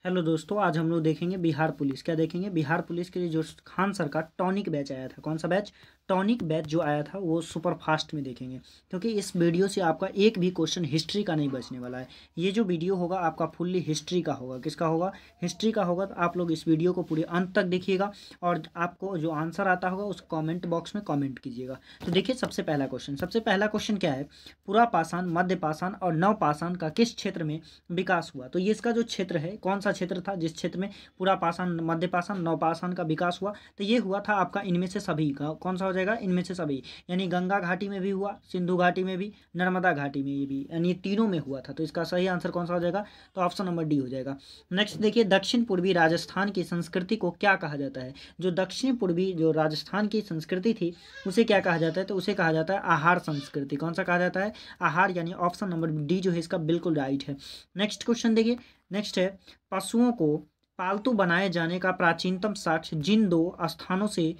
Hello दोस्तों, आज हम लोग देखेंगे बिहार पुलिस। क्या देखेंगे? बिहार पुलिस के लिए जो खान सर का टॉनिक बैच आया था। कौन सा बैच? टॉनिक बैच जो आया था वो सुपर फास्ट में देखेंगे, क्योंकि इस वीडियो से आपका एक भी क्वेश्चन हिस्ट्री का नहीं बचने वाला है। ये जो वीडियो होगा आपका फुल्ली हिस्ट्री का होगा। किसका होगा? हिस्ट्री का होगा। तो आप लोग इस वीडियो को पूरे अंत तक देखिएगा और आपको जो आंसर आता होगा उस कॉमेंट बॉक्स में कॉमेंट कीजिएगा। तो देखिए, सबसे पहला क्वेश्चन क्या है? पूरा पाषाण, मध्य पाषाण और नव पाषाण का किस क्षेत्र में विकास हुआ? तो ये इसका जो क्षेत्र है, कौन सा क्षेत्र था जिस क्षेत्र में पूरा पाषाण, मध्य पाषाण, नवपाषाण का विकास हुआ? तो ये हुआ था आपका इनमें से सभी का। कौन सा हो जाएगा? इनमें से सभी, यानी गंगा घाटी में भी हुआ, सिंधु घाटी में भी, नर्मदा घाटी में भी, यानी तीनों में हुआ था। तो इसका सही आंसर कौन सा हो जाएगा? तो ऑप्शन नंबर डी हो जाएगा। नेक्स्ट देखिए, दक्षिण पूर्वी राजस्थान की संस्कृति को क्या कहा जाता है? जो दक्षिण पूर्वी जो राजस्थान की संस्कृति थी उसे क्या कहा जाता है? तो उसे कहा जाता है आहार संस्कृति। कौन सा कहा जाता है? आहार, यानी ऑप्शन नंबर डी जो है इसका बिल्कुल राइट है। नेक्स्ट क्वेश्चन देखिए, नेक्स्ट है, पशुओं को पालतू बनाए जाने का प्राचीनतम साक्ष्य जिन दो स्थानों से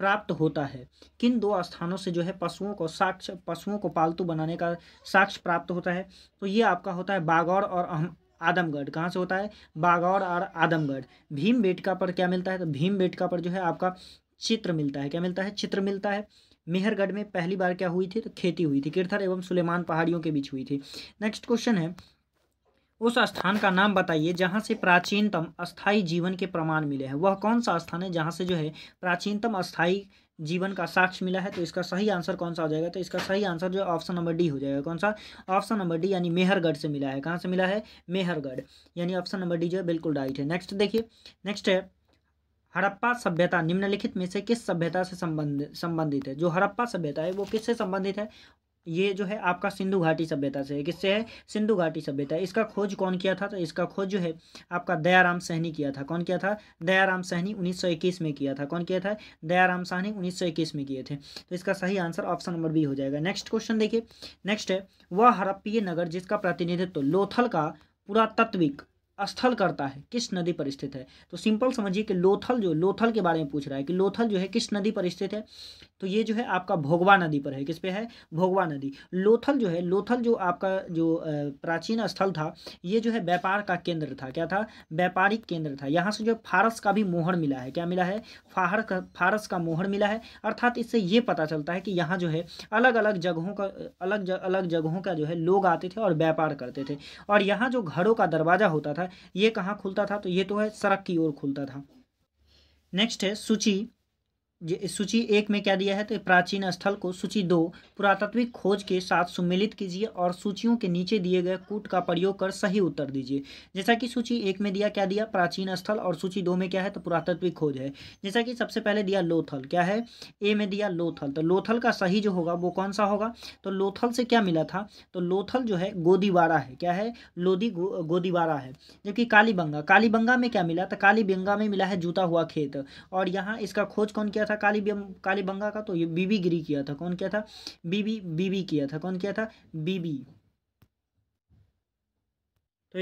प्राप्त होता है? किन दो स्थानों से जो है पशुओं को पालतू बनाने का साक्ष्य प्राप्त होता है? तो ये आपका होता है बागौर और आदमगढ़। कहाँ से होता है? बागौर और आदमगढ़। भीमबेटका पर क्या मिलता है? तो भीमबेटका पर जो है आपका चित्र मिलता है। क्या मिलता है? चित्र मिलता है। मेहरगढ़ में पहली बार क्या हुई थी? तो खेती हुई थी, किरथर एवं सुलेमान पहाड़ियों के बीच हुई थी। नेक्स्ट क्वेश्चन है, उस स्थान का नाम बताइए जहां से प्राचीनतम अस्थाई जीवन के प्रमाण मिले हैं। वह कौन सा स्थान है जहां से जो है प्राचीनतम अस्थाई जीवन का साक्ष्य मिला है? तो इसका सही आंसर कौन सा हो जाएगा? तो इसका सही आंसर जो है ऑप्शन नंबर डी हो जाएगा। कौन सा? ऑप्शन नंबर डी, यानी मेहरगढ़ से मिला है। कहाँ से मिला है? मेहरगढ़, यानी ऑप्शन नंबर डी जो है बिल्कुल राइट है। नेक्स्ट देखिए, नेक्स्ट है, हड़प्पा सभ्यता निम्नलिखित में से किस सभ्यता से संबंधित है? जो हड़प्पा सभ्यता है वो किससे संबंधित है? ये जो है आपका सिंधु घाटी सभ्यता से है। किससे है? सिंधु घाटी सभ्यता। इसका खोज कौन किया था? तो इसका खोज जो है आपका दयाराम सहनी किया था। कौन किया था? दयाराम सहनी 1921 में किया था। कौन किया था? दयाराम सहनी 1921 में किए थे। तो इसका सही आंसर ऑप्शन नंबर बी हो जाएगा। नेक्स्ट क्वेश्चन देखिए, नेक्स्ट है, वह हड़प्पीय नगर जिसका प्रतिनिधित्व लोथल का पुरातत्विक स्थल करता है किस नदी पर स्थित है? तो सिंपल समझिए कि लोथल के बारे में पूछ रहा है कि लोथल जो है किस नदी पर स्थित है? तो ये जो है आपका भोगवा नदी पर है। किस पे है? भोगवा नदी। लोथल जो आपका जो प्राचीन स्थल था, ये जो है व्यापार का केंद्र था। क्या था? व्यापारिक केंद्र था। यहाँ से जो फारस का भी मोहर मिला है। क्या मिला है? फारस का मोहर मिला है। अर्थात इससे ये पता चलता है कि यहाँ जो है अलग अलग जगहों का जो है लोग आते थे और व्यापार करते थे। और यहाँ जो घरों का दरवाजा होता था ये कहाँ खुलता था? तो ये तो है सड़क की ओर खुलता था। नेक्स्ट है सूची। सूची एक में क्या दिया है? तो प्राचीन स्थल को सूची दो पुरातात्विक खोज के साथ सुमेलित कीजिए और सूचियों के नीचे दिए गए कूट का प्रयोग कर सही उत्तर दीजिए। जैसा कि सूची एक में दिया, क्या दिया? प्राचीन स्थल, और सूची दो में क्या है? तो पुरातात्विक खोज है। जैसा कि सबसे पहले दिया लोथल। क्या है? ए में दिया लोथल। तो लोथल का सही जो होगा वो कौन सा होगा? तो लोथल से क्या मिला था? तो लोथल जो है गोदीवारा है। क्या है? गोदीवारा है। जबकि कालीबंगा में क्या मिला? तो कालीबंगा में मिला है जूता हुआ खेत। और यहाँ इसका खोज कौन किया था कालीबंगा का? तो ये बीबी गिरी किया था। कौन किया था? बीबी किया था। कौन किया था? बीबी। तो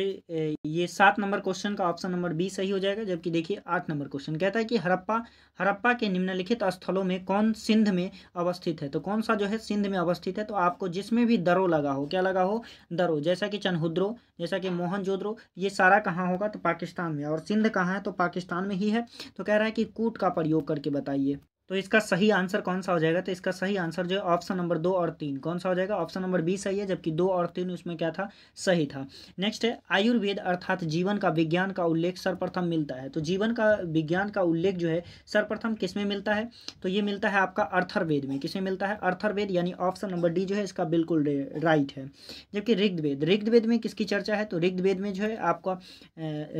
ये 7 नंबर क्वेश्चन का ऑप्शन नंबर बी सही हो जाएगा। जबकि देखिए 8 नंबर क्वेश्चन कहता है कि हड़प्पा के निम्नलिखित स्थलों में कौन सिंध में अवस्थित है? तो कौन सा जो है सिंध में अवस्थित है? तो आपको जिसमें भी दरो लगा हो, क्या लगा हो? दरो, जैसा कि चनहुद्रो, जैसा कि मोहनजोदड़ो, ये सारा कहाँ होगा? तो पाकिस्तान में। और सिंध कहाँ है? तो पाकिस्तान में ही है। तो कह रहा है कि कूट का प्रयोग करके बताइए। तो इसका सही आंसर कौन सा हो जाएगा? तो इसका सही आंसर जो है ऑप्शन नंबर 2 और 3। कौन सा हो जाएगा? ऑप्शन नंबर बी सही है, जबकि 2 और 3 उसमें क्या था? सही था। नेक्स्ट है, आयुर्वेद अर्थात जीवन का विज्ञान का उल्लेख सर्वप्रथम मिलता है। तो जीवन का विज्ञान का उल्लेख जो है सर्वप्रथम किसमें मिलता है? तो ये मिलता है आपका अर्थरवेद में। किसमें मिलता है? अर्थरवेद, यानी ऑप्शन नंबर डी जो है इसका बिल्कुल राइट है। जबकि ऋग्वेद में किसकी चर्चा है? तो ऋग्वेद में जो है आपका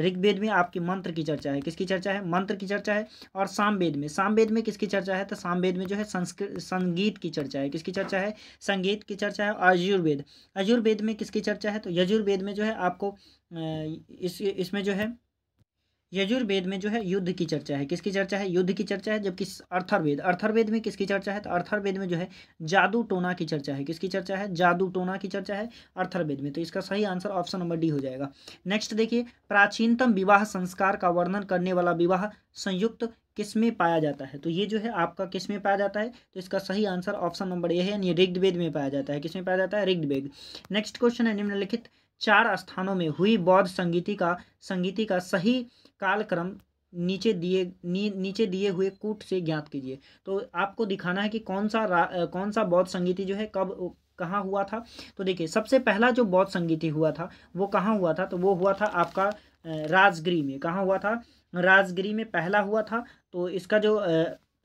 ऋग्वेद में आपकी मंत्र की चर्चा है। किसकी चर्चा है? मंत्र की चर्चा है। और सामवेद में किसकी चर्चा है? तो सामवेद में जो है संगीत की चर्चा है। किसकी चर्चा है? संगीत की चर्चा है। अजुर्वेद में किसकी चर्चा है? तो यजुर्वेद में जो है आपको इसमें जो है यजुर्वेद में जो है युद्ध की चर्चा है। किसकी चर्चा है? युद्ध की चर्चा है। जबकि अर्थरवेद में किसकी चर्चा है? तो अर्थरवेद में जो है जादू टोना की चर्चा है। किसकी चर्चा है? जादू टोना की चर्चा है अर्थरवेद में। तो इसका सही आंसर ऑप्शन नंबर डी हो जाएगा। नेक्स्ट देखिए, प्राचीनतम विवाह संस्कार का वर्णन करने वाला विवाह संयुक्त किसमें पाया जाता है? तो ये जो है आपका किसमें पाया जाता है? तो इसका सही आंसर ऑप्शन नंबर ए है, यानी ऋग्वेद में पाया जाता है। किसमें पाया जाता है? ऋग्वेद। नेक्स्ट क्वेश्चन है, 4 स्थानों में हुई बौद्ध संगीति का सही कालक्रम नीचे दिए हुए कूट से ज्ञात कीजिए। तो आपको दिखाना है कि कौन सा बौद्ध संगीति जो है कब कहाँ हुआ था। तो देखिए, सबसे पहला जो बौद्ध संगीति हुआ था वो कहाँ हुआ था, तो वो हुआ था आपका राजगिरी में। कहाँ हुआ था, राजगिरी में पहला हुआ था। तो इसका जो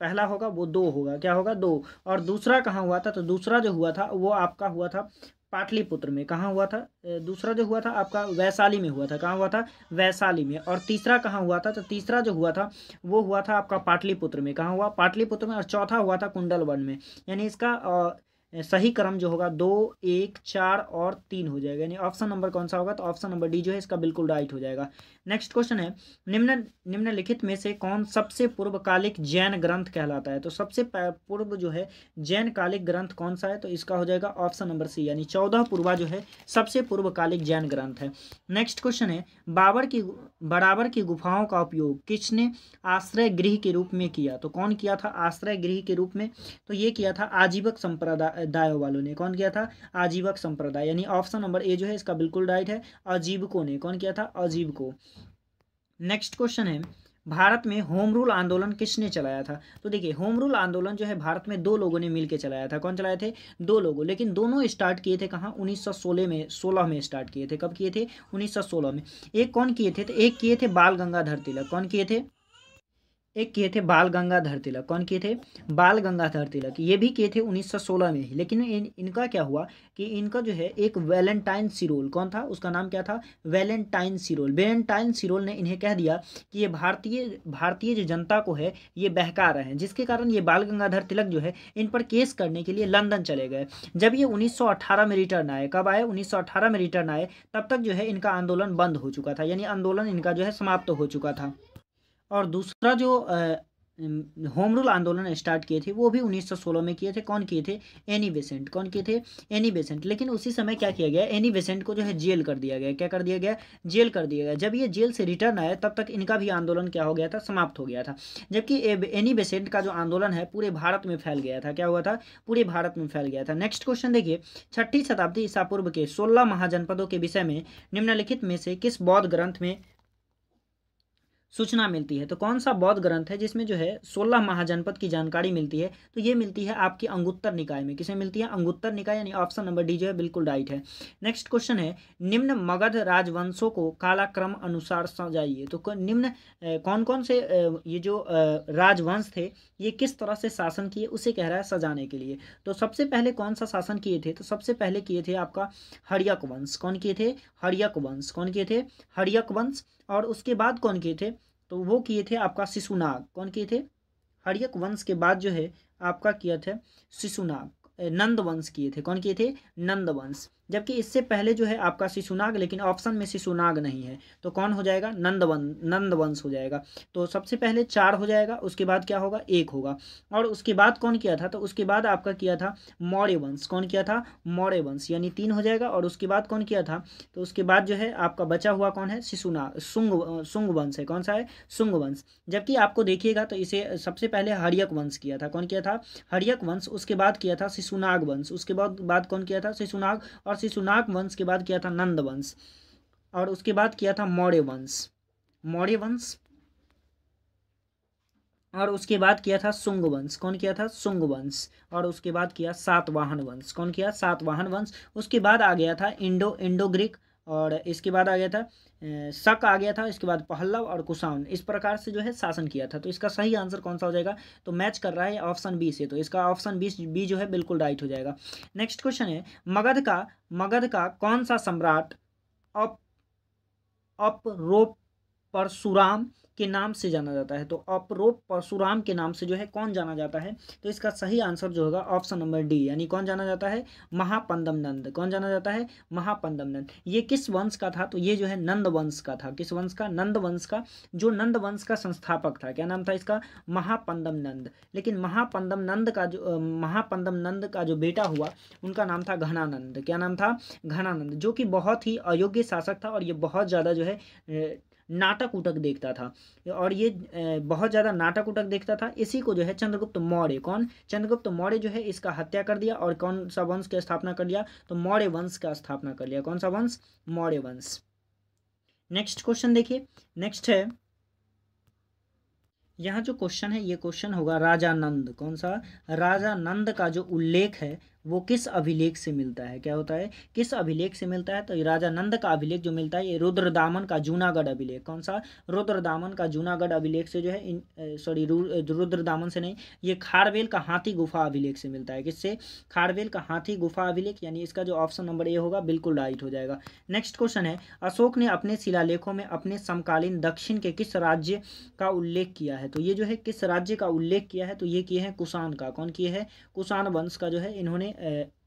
पहला होगा वो 2 होगा, क्या होगा 2। और दूसरा कहाँ हुआ था, तो दूसरा जो हुआ था वो आपका हुआ था पाटलिपुत्र में। कहाँ हुआ था, दूसरा जो हुआ था आपका वैशाली में हुआ था। कहाँ हुआ था, वैशाली में। और तीसरा कहाँ हुआ था, तो तीसरा जो हुआ था वो हुआ था आपका पाटलिपुत्र में। कहाँ हुआ, पाटलिपुत्र में। और चौथा हुआ था कुंडलवन में। यानी इसका सही क्रम जो होगा 2, 1, 4 और 3 हो जाएगा। यानी ऑप्शन नंबर कौन सा होगा, तो ऑप्शन नंबर डी जो है इसका बिल्कुल राइट हो जाएगा। नेक्स्ट क्वेश्चन है, निम्नलिखित में से कौन सबसे पूर्वकालिक जैन ग्रंथ कहलाता है। तो सबसे पूर्व जो है जैन कालिक ग्रंथ कौन सा है, तो इसका हो जाएगा ऑप्शन नंबर सी, यानी 14 पूर्वा जो है सबसे पूर्वकालिक जैन ग्रंथ है। नेक्स्ट क्वेश्चन है, बराबर की गुफाओं का उपयोग किसने आश्रय गृह के रूप में किया। तो कौन किया था आश्रय गृह के रूप में, तो ये किया था आजीवक संप्रदाय वालों ने। कौन किया था, आजीवक संप्रदाय। यानी ऑप्शन नंबर ए जो है इसका बिल्कुल राइट है, अजीवकों ने। कौन किया था, अजीवकों। नेक्स्ट क्वेश्चन है, भारत में होम रूल आंदोलन किसने चलाया था। तो देखिए, होम रूल आंदोलन जो है भारत में 2 लोगों ने मिलकर चलाया था। कौन चलाए थे, 2 लोगों। लेकिन दोनों स्टार्ट किए थे कहाँ, 1916 में स्टार्ट किए थे। कब किए थे, 1916 में। एक कौन किए थे, तो एक किए थे बाल गंगाधर तिलक। कौन किए थे, एक किए थे बाल गंगाधर तिलक। कौन किए थे, बाल गंगाधर तिलक। ये भी किए थे 1916 में ही। लेकिन इनका क्या हुआ कि इनका जो है एक वैलेंटाइन सिरोल, कौन था, उसका नाम क्या था, वैलेंटाइन सिरोल। वैलेंटाइन सिरोल ने इन्हें कह दिया कि ये भारतीय जो जनता को है ये बहका रहे हैं, जिसके कारण ये बाल गंगाधर तिलक जो है इन पर केस करने के लिए लंदन चले गए। जब ये 1918 में रिटर्न आए, कब आए, 1918 में रिटर्न आए, तब तक जो है इनका आंदोलन बंद हो चुका था। यानी आंदोलन इनका जो है समाप्त हो चुका था। और दूसरा जो होम रूल आंदोलन स्टार्ट किए थे वो भी 1916 में किए थे। कौन किए थे, एनी बेसेंट। कौन किए थे, एनी बेसेंट। लेकिन उसी समय क्या किया गया, एनी बेसेंट को जो है जेल कर दिया गया। क्या कर दिया गया, जेल कर दिया गया। जब ये जेल से रिटर्न आए तब तक इनका भी आंदोलन क्या हो गया था, समाप्त हो गया था। जबकि एनी बेसेंट का जो आंदोलन है पूरे भारत में फैल गया था। क्या हुआ था, पूरे भारत में फैल गया था। नेक्स्ट क्वेश्चन देखिए, 6ठी शताब्दी ईसा पूर्व के 16 महाजनपदों के विषय में निम्नलिखित में से किस बौद्ध ग्रंथ में सूचना मिलती है। तो कौन सा बौद्ध ग्रंथ है जिसमें जो है 16 महाजनपद की जानकारी मिलती है, तो ये मिलती है आपकी अंगुत्तर निकाय में। किसे मिलती है, अंगुत्तर निकाय। यानी ऑप्शन नंबर डी जो है बिल्कुल राइट है। नेक्स्ट क्वेश्चन है, निम्न मगध राजवंशों को कालक्रम अनुसार सजाइए। तो निम्न कौन कौन से ये जो राजवंश थे ये किस तरह से शासन किए, उसे कह रहा है सजाने के लिए। तो सबसे पहले कौन सा शासन किए थे, तो सबसे पहले किए थे आपका हर्यक वंश। कौन किए थे, हर्यक वंश। कौन किए थे, हर्यक वंश। और उसके बाद कौन किए थे, तो वो किए थे आपका शिशुनाग। कौन किए थे, हर्यक वंश के बाद जो है आपका किया था शिशुनाग, नंद वंश किए थे। कौन किए थे, नंद वंश। जबकि इससे पहले जो है आपका शिशुनाग, लेकिन ऑप्शन में शिशुनाग नहीं है, तो कौन हो जाएगा, नंद वंश हो जाएगा। तो सबसे पहले 4 हो जाएगा, उसके बाद क्या होगा, 1 होगा। और उसके बाद कौन किया था, तो उसके बाद आपका किया था मौर्य वंश। कौन किया था, मौर्य वंश, यानी 3 हो जाएगा। और उसके बाद कौन किया था, तो उसके बाद जो है आपका बचा हुआ कौन है, शिशुनाग, शुंग वंश है। कौन सा है, शुंग वंश। जबकि आपको देखिएगा तो इसे सबसे पहले हर्यक वंश किया था। कौन किया था, हर्यक वंश। उसके बाद किया था शिशुनाग वंश। उसके बाद कौन किया था, शिशुनाग। और शिशुनाग वंश के बाद किया था नंद वंश। और उसके बाद किया था मौर्य वंश, मौर्य वंश। और उसके बाद किया था शुंग वंश। कौन किया था, शुंग वंश। और उसके बाद किया सातवाहन वंश। कौन किया, सातवाहन वंश। उसके बाद आ गया था इंडो ग्रीक। और इसके बाद आ गया था शक आ गया था। इसके बाद पहल्लव और कुषाण। इस प्रकार से जो है शासन किया था। तो इसका सही आंसर कौन सा हो जाएगा, तो मैच कर रहा है ऑप्शन बी से, तो इसका ऑप्शन बी जो है बिल्कुल राइट हो जाएगा। नेक्स्ट क्वेश्चन है, मगध का कौन सा सम्राट अपरोप परशुराम के नाम से जाना जाता है। तो अपरोप परशुराम के नाम से जो है कौन जाना जाता है, तो इसका सही आंसर जो होगा ऑप्शन नंबर डी, यानी कौन जाना जाता है, महापंदम नंद। कौन जाना जाता है, महापंदम नंद। ये किस वंश का था, तो ये जो है नंद वंश का था। किस वंश का, नंद वंश का। जो नंद वंश का संस्थापक था, क्या नाम था इसका, महापंदम नंद। लेकिन महापंदम नंद का जो बेटा हुआ उनका नाम था घनानंद। क्या नाम था, घनानंद, जो कि बहुत ही अयोग्य शासक था। और ये बहुत ज़्यादा जो है नाटक उटक देखता था, और ये बहुत ज़्यादा नाटक उटक देखता था। इसी को जो है चंद्रगुप्त मौर्य, कौन, चंद्रगुप्त मौर्य जो है इसका हत्या कर दिया, और कौन सा वंश की स्थापना कर लिया, तो मौर्य वंश का स्थापना कर लिया। कौन सा वंश, मौर्य वंश। नेक्स्ट क्वेश्चन देखिए, नेक्स्ट है, यहाँ जो क्वेश्चन है ये क्वेश्चन होगा राजा नंद, कौन सा, राजा नंद का जो उल्लेख है वो किस अभिलेख से मिलता है, क्या होता है, किस अभिलेख से मिलता है, तो ये राजा नंद का अभिलेख जो मिलता है ये रुद्रदामन का जूनागढ़ अभिलेख, कौन सा, रुद्रदामन का जूनागढ़ अभिलेख से जो है, सॉरी रुद्रदामन से नहीं, ये खारवेल का हाथी गुफा अभिलेख से मिलता है। किससे, खारवेल का हाथी गुफा अभिलेख, यानी इसका जो ऑप्शन नंबर ए होगा बिल्कुल राइट हो जाएगा। नेक्स्ट क्वेश्चन है, अशोक ने अपने शिलालेखों में अपने समकालीन दक्षिण के किस राज्य का उल्लेख किया है, तो ये जो है किस राज्य का उल्लेख किया है, तो ये किए हैं कुषाण का, कौन किए हैं, कुषाण वंश का जो है इन्होंने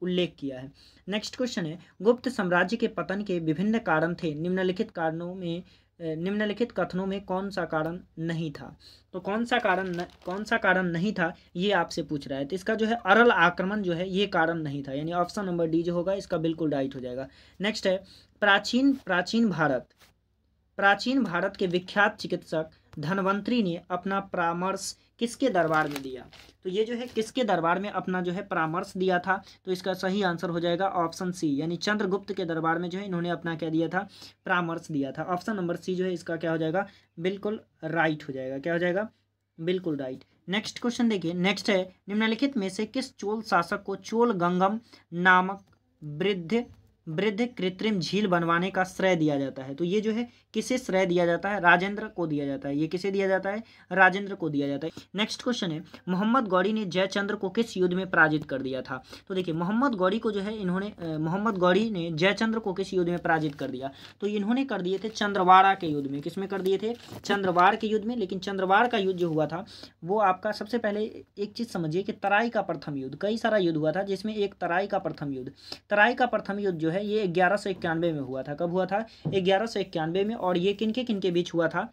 उल्लेख किया है। नेक्स्ट क्वेश्चन है, गुप्त साम्राज्य के पतन के विभिन्न कारण थे, निम्नलिखित कारणों में, निम्नलिखित कथनों में कौन सा कारण नहीं था, तो कौन सा कारण नहीं था ये आपसे पूछ रहा है। तो इसका जो है अरल आक्रमण जो है ये कारण नहीं था, यानी ऑप्शन नंबर डी जो होगा इसका बिल्कुल राइट हो जाएगा। नेक्स्ट है, प्राचीन भारत के विख्यात चिकित्सक धन्वंतरी ने अपना परामर्श किसके दरबार में दिया, तो ये जो है किसके दरबार में अपना जो है परामर्श दिया था, तो इसका सही आंसर हो जाएगा ऑप्शन सी, यानी चंद्रगुप्त के दरबार में जो है इन्होंने अपना क्या दिया था, परामर्श दिया था। ऑप्शन नंबर सी जो है इसका क्या हो जाएगा, बिल्कुल राइट हो जाएगा, क्या हो जाएगा, बिल्कुल राइट। नेक्स्ट क्वेश्चन देखिए, नेक्स्ट है, निम्नलिखित में से किस चोल शासक को चोल गंगम नामक वृद्ध कृत्रिम झील बनवाने का श्रेय दिया जाता है, तो ये जो है किसे श्रेय दिया जाता है, राजेंद्र को दिया जाता है, ये किसे दिया जाता है, राजेंद्र को दिया जाता है। नेक्स्ट क्वेश्चन है, मोहम्मद गौरी ने जयचंद्र को किस युद्ध में पराजित कर दिया था, तो देखिए मोहम्मद गौरी को जो है इन्होंने, मोहम्मद गौरी ने जयचंद्र को किस युद्ध में पराजित कर दिया, तो इन्होंने कर दिए थे चंद्रवाड़ा के युद्ध में, किसमें कर दिए थे, चंद्रवाड़ के युद्ध में। लेकिन चंद्रवाड़ का युद्ध जो हुआ था वो आपका, सबसे पहले एक चीज समझिए कि तराई का प्रथम युद्ध, कई सारा युद्ध हुआ था जिसमें एक तराई का प्रथम युद्ध जो है ये 1191 में हुआ था। कब हुआ था, 1191 में, और ये किनके बीच हुआ था,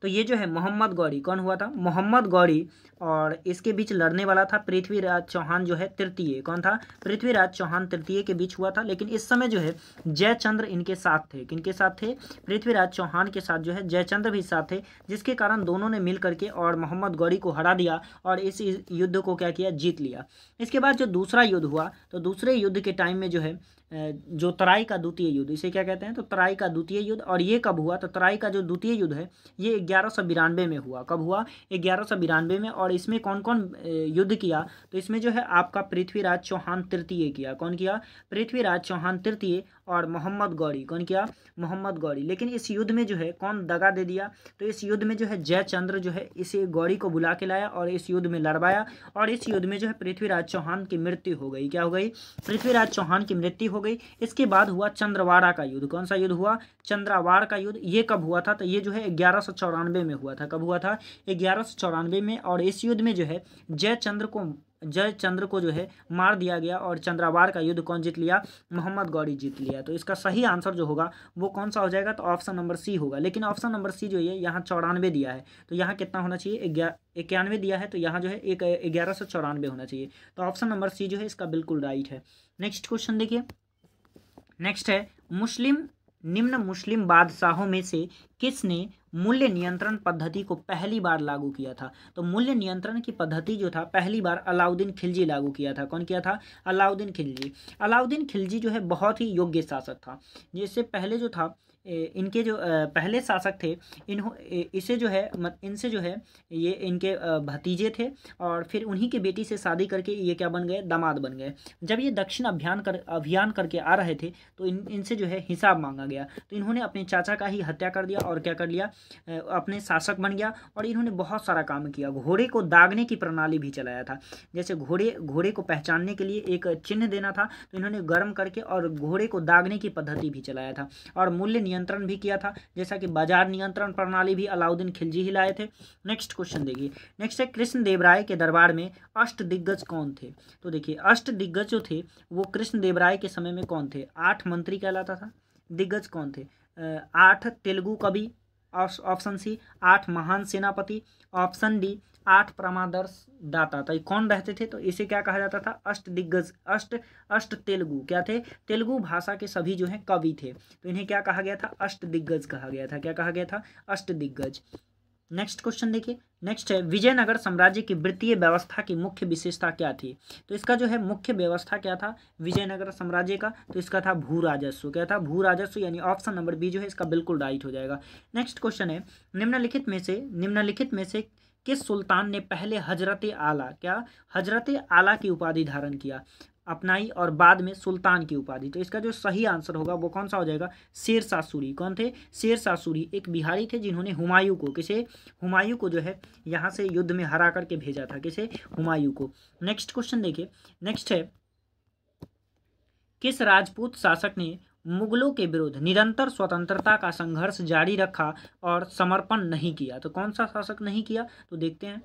तो ये जो है मोहम्मद गौरी, कौन हुआ था, मोहम्मद गौरी, और इसके बीच लड़ने वाला था पृथ्वीराज चौहान जो है तृतीय, कौन था, पृथ्वीराज चौहान तृतीय के बीच हुआ था। लेकिन इस समय जो है जयचंद्र इनके साथ थे, किनके साथ थे, पृथ्वीराज चौहान के साथ जो है जयचंद्र भी साथ थे, जिसके कारण दोनों ने मिल करके और मोहम्मद गौरी को हरा दिया और इस युद्ध को क्या किया, जीत लिया। इसके बाद जो दूसरा युद्ध हुआ, तो दूसरे युद्ध के टाइम में जो है जो तराई का द्वितीय युद्ध, इसे क्या कहते हैं, तो तराई का द्वितीय युद्ध, और ये कब हुआ, तो तराई का जो द्वितीय युद्ध है ये 1192 में हुआ। कब हुआ, 1192 में, और इसमें कौन कौन युद्ध किया, तो इसमें जो है आपका पृथ्वीराज चौहान तृतीय किया, कौन किया, पृथ्वीराज चौहान तृतीय, और मोहम्मद गौरी, कौन किया, मोहम्मद गौरी। लेकिन इस युद्ध में जो है कौन दगा दे दिया, तो इस युद्ध में जो है जयचंद्र जो है इसे गौरी को बुला के लाया और इस युद्ध में लड़वाया, और इस युद्ध में जो है पृथ्वीराज चौहान की मृत्यु हो गई, क्या हो गई, पृथ्वीराज चौहान की मृत्यु हो गई। इसके बाद हुआ चंद्रवाड़ा का युद्ध, कौन सा युद्ध हुआ, चंद्रवाड़ का युद्ध। ये कब हुआ था, तो ये जो है 1194 में हुआ था। कब हुआ था, 1194 में, और इस युद्ध में जो है जयचंद्र को जो है मार दिया गया, और चंद्रवाड़ का युद्ध कौन जीत लिया, मोहम्मद गौरी जीत लिया। तो इसका सही आंसर जो होगा वो कौन सा हो जाएगा, तो ऑप्शन नंबर सी होगा। लेकिन ऑप्शन नंबर सी जो है यहाँ 94 दिया है, तो यहाँ कितना होना चाहिए, 91 दिया है, तो यहाँ जो है 1194 होना चाहिए। तो ऑप्शन नंबर सी जो है इसका बिल्कुल राइट है। नेक्स्ट क्वेश्चन देखिए, नेक्स्ट है, निम्न मुस्लिम बादशाहों में से किसने मूल्य नियंत्रण पद्धति को पहली बार लागू किया था, तो मूल्य नियंत्रण की पद्धति जो था पहली बार अलाउद्दीन खिलजी लागू किया था। कौन किया था, अलाउद्दीन खिलजी। अलाउद्दीन खिलजी जो है बहुत ही योग्य शासक था। जिससे पहले जो था इनके जो पहले शासक थे इनसे जो है ये इनके भतीजे थे, और फिर उन्हीं के बेटी से शादी करके ये क्या बन गए, दामाद बन गए। जब ये दक्षिण अभियान करके आ रहे थे तो इनसे जो है हिसाब मांगा गया, तो इन्होंने अपने चाचा का ही हत्या कर दिया और क्या कर लिया, अपने शासक बन गया। और इन्होंने बहुत सारा काम किया, घोड़े को दागने की प्रणाली भी चलाया था। जैसे घोड़े को पहचानने के लिए एक चिन्ह देना था, तो इन्होंने गर्म करके और घोड़े को दागने की पद्धति भी चलाया था, और मूल्य नियंत्रण भी किया था। जैसा कि बाजार नियंत्रण प्रणाली भी अलाउद्दीन खिलजी ही लाए थे। नेक्स्ट क्वेश्चन देखिए, नेक्स्ट है, कृष्ण देव राय के दरबार में अष्ट दिग्गज कौन थे, तो देखिए अष्ट दिग्गज जो थे वो कृष्ण देव राय के समय में कौन थे, 8 मंत्री कहलाता था। दिग्गज कौन थे, 8 तेलुगु कवि, ऑप्शन सी 8 महान सेनापति, ऑप्शन डी 8 परमादर्श दाता। तो ये कौन रहते थे? तो इसे क्या कहा जाता था? अष्टदिग्गज, अष्ट तेलुगु क्या थे? तेलुगु भाषा के सभी जो है कवि थे, तो इन्हें क्या कहा गया था? अष्टदिग्गज कहा गया था। क्या कहा गया था? अष्टदिग्गज। नेक्स्ट क्वेश्चन देखिए, नेक्स्ट है विजयनगर साम्राज्य की वित्तीय व्यवस्था की मुख्य विशेषता क्या थी? तो इसका जो है मुख्य व्यवस्था क्या था विजयनगर साम्राज्य का? तो इसका था भू राजस्व। क्या था? भू राजस्व, यानी ऑप्शन नंबर बी जो है इसका बिल्कुल राइट हो जाएगा। नेक्स्ट क्वेश्चन है निम्नलिखित में से किस सुल्तान ने पहले हजरत आला, क्या हजरत आला की उपाधि धारण किया, अपनाई और बाद में सुल्तान की उपाधि? तो इसका जो सही आंसर होगा वो कौन सा हो जाएगा? शेरशाह सूरी। कौन थे? शेरशाह सूरी एक बिहारी थे जिन्होंने हुमायूं को, किसे? हुमायूं को जो है यहाँ से युद्ध में हरा करके भेजा था। किसे? हुमायूं को। नेक्स्ट क्वेश्चन देखिए, नेक्स्ट है किस राजपूत शासक ने मुगलों के विरुद्ध निरंतर स्वतंत्रता का संघर्ष जारी रखा और समर्पण नहीं किया? तो कौन सा शासक नहीं किया? तो देखते हैं।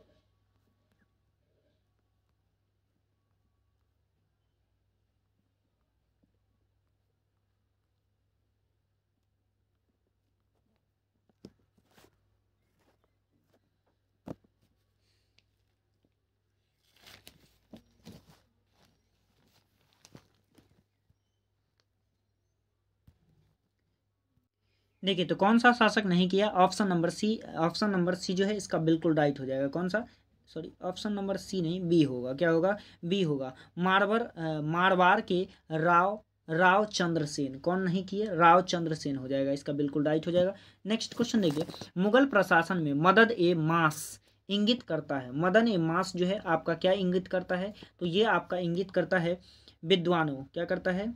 देखिए तो कौन सा शासक नहीं किया? Option number C, option number C जो है इसका बिल्कुल राइट हो जाएगा। कौन सा? सॉरी, ऑप्शन नंबर सी नहीं, बी होगा। क्या होगा? बी होगा। मारवाड़ के राव राव चंद्रसेन। कौन नहीं किए? राव चंद्रसेन हो जाएगा, इसका बिल्कुल राइट हो जाएगा। नेक्स्ट क्वेश्चन देखिए, मुगल प्रशासन में मदद ए मास इंगित करता है। मदन ए मास जो है आपका क्या इंगित करता है? तो ये आपका इंगित करता है विद्वानों, क्या करता है?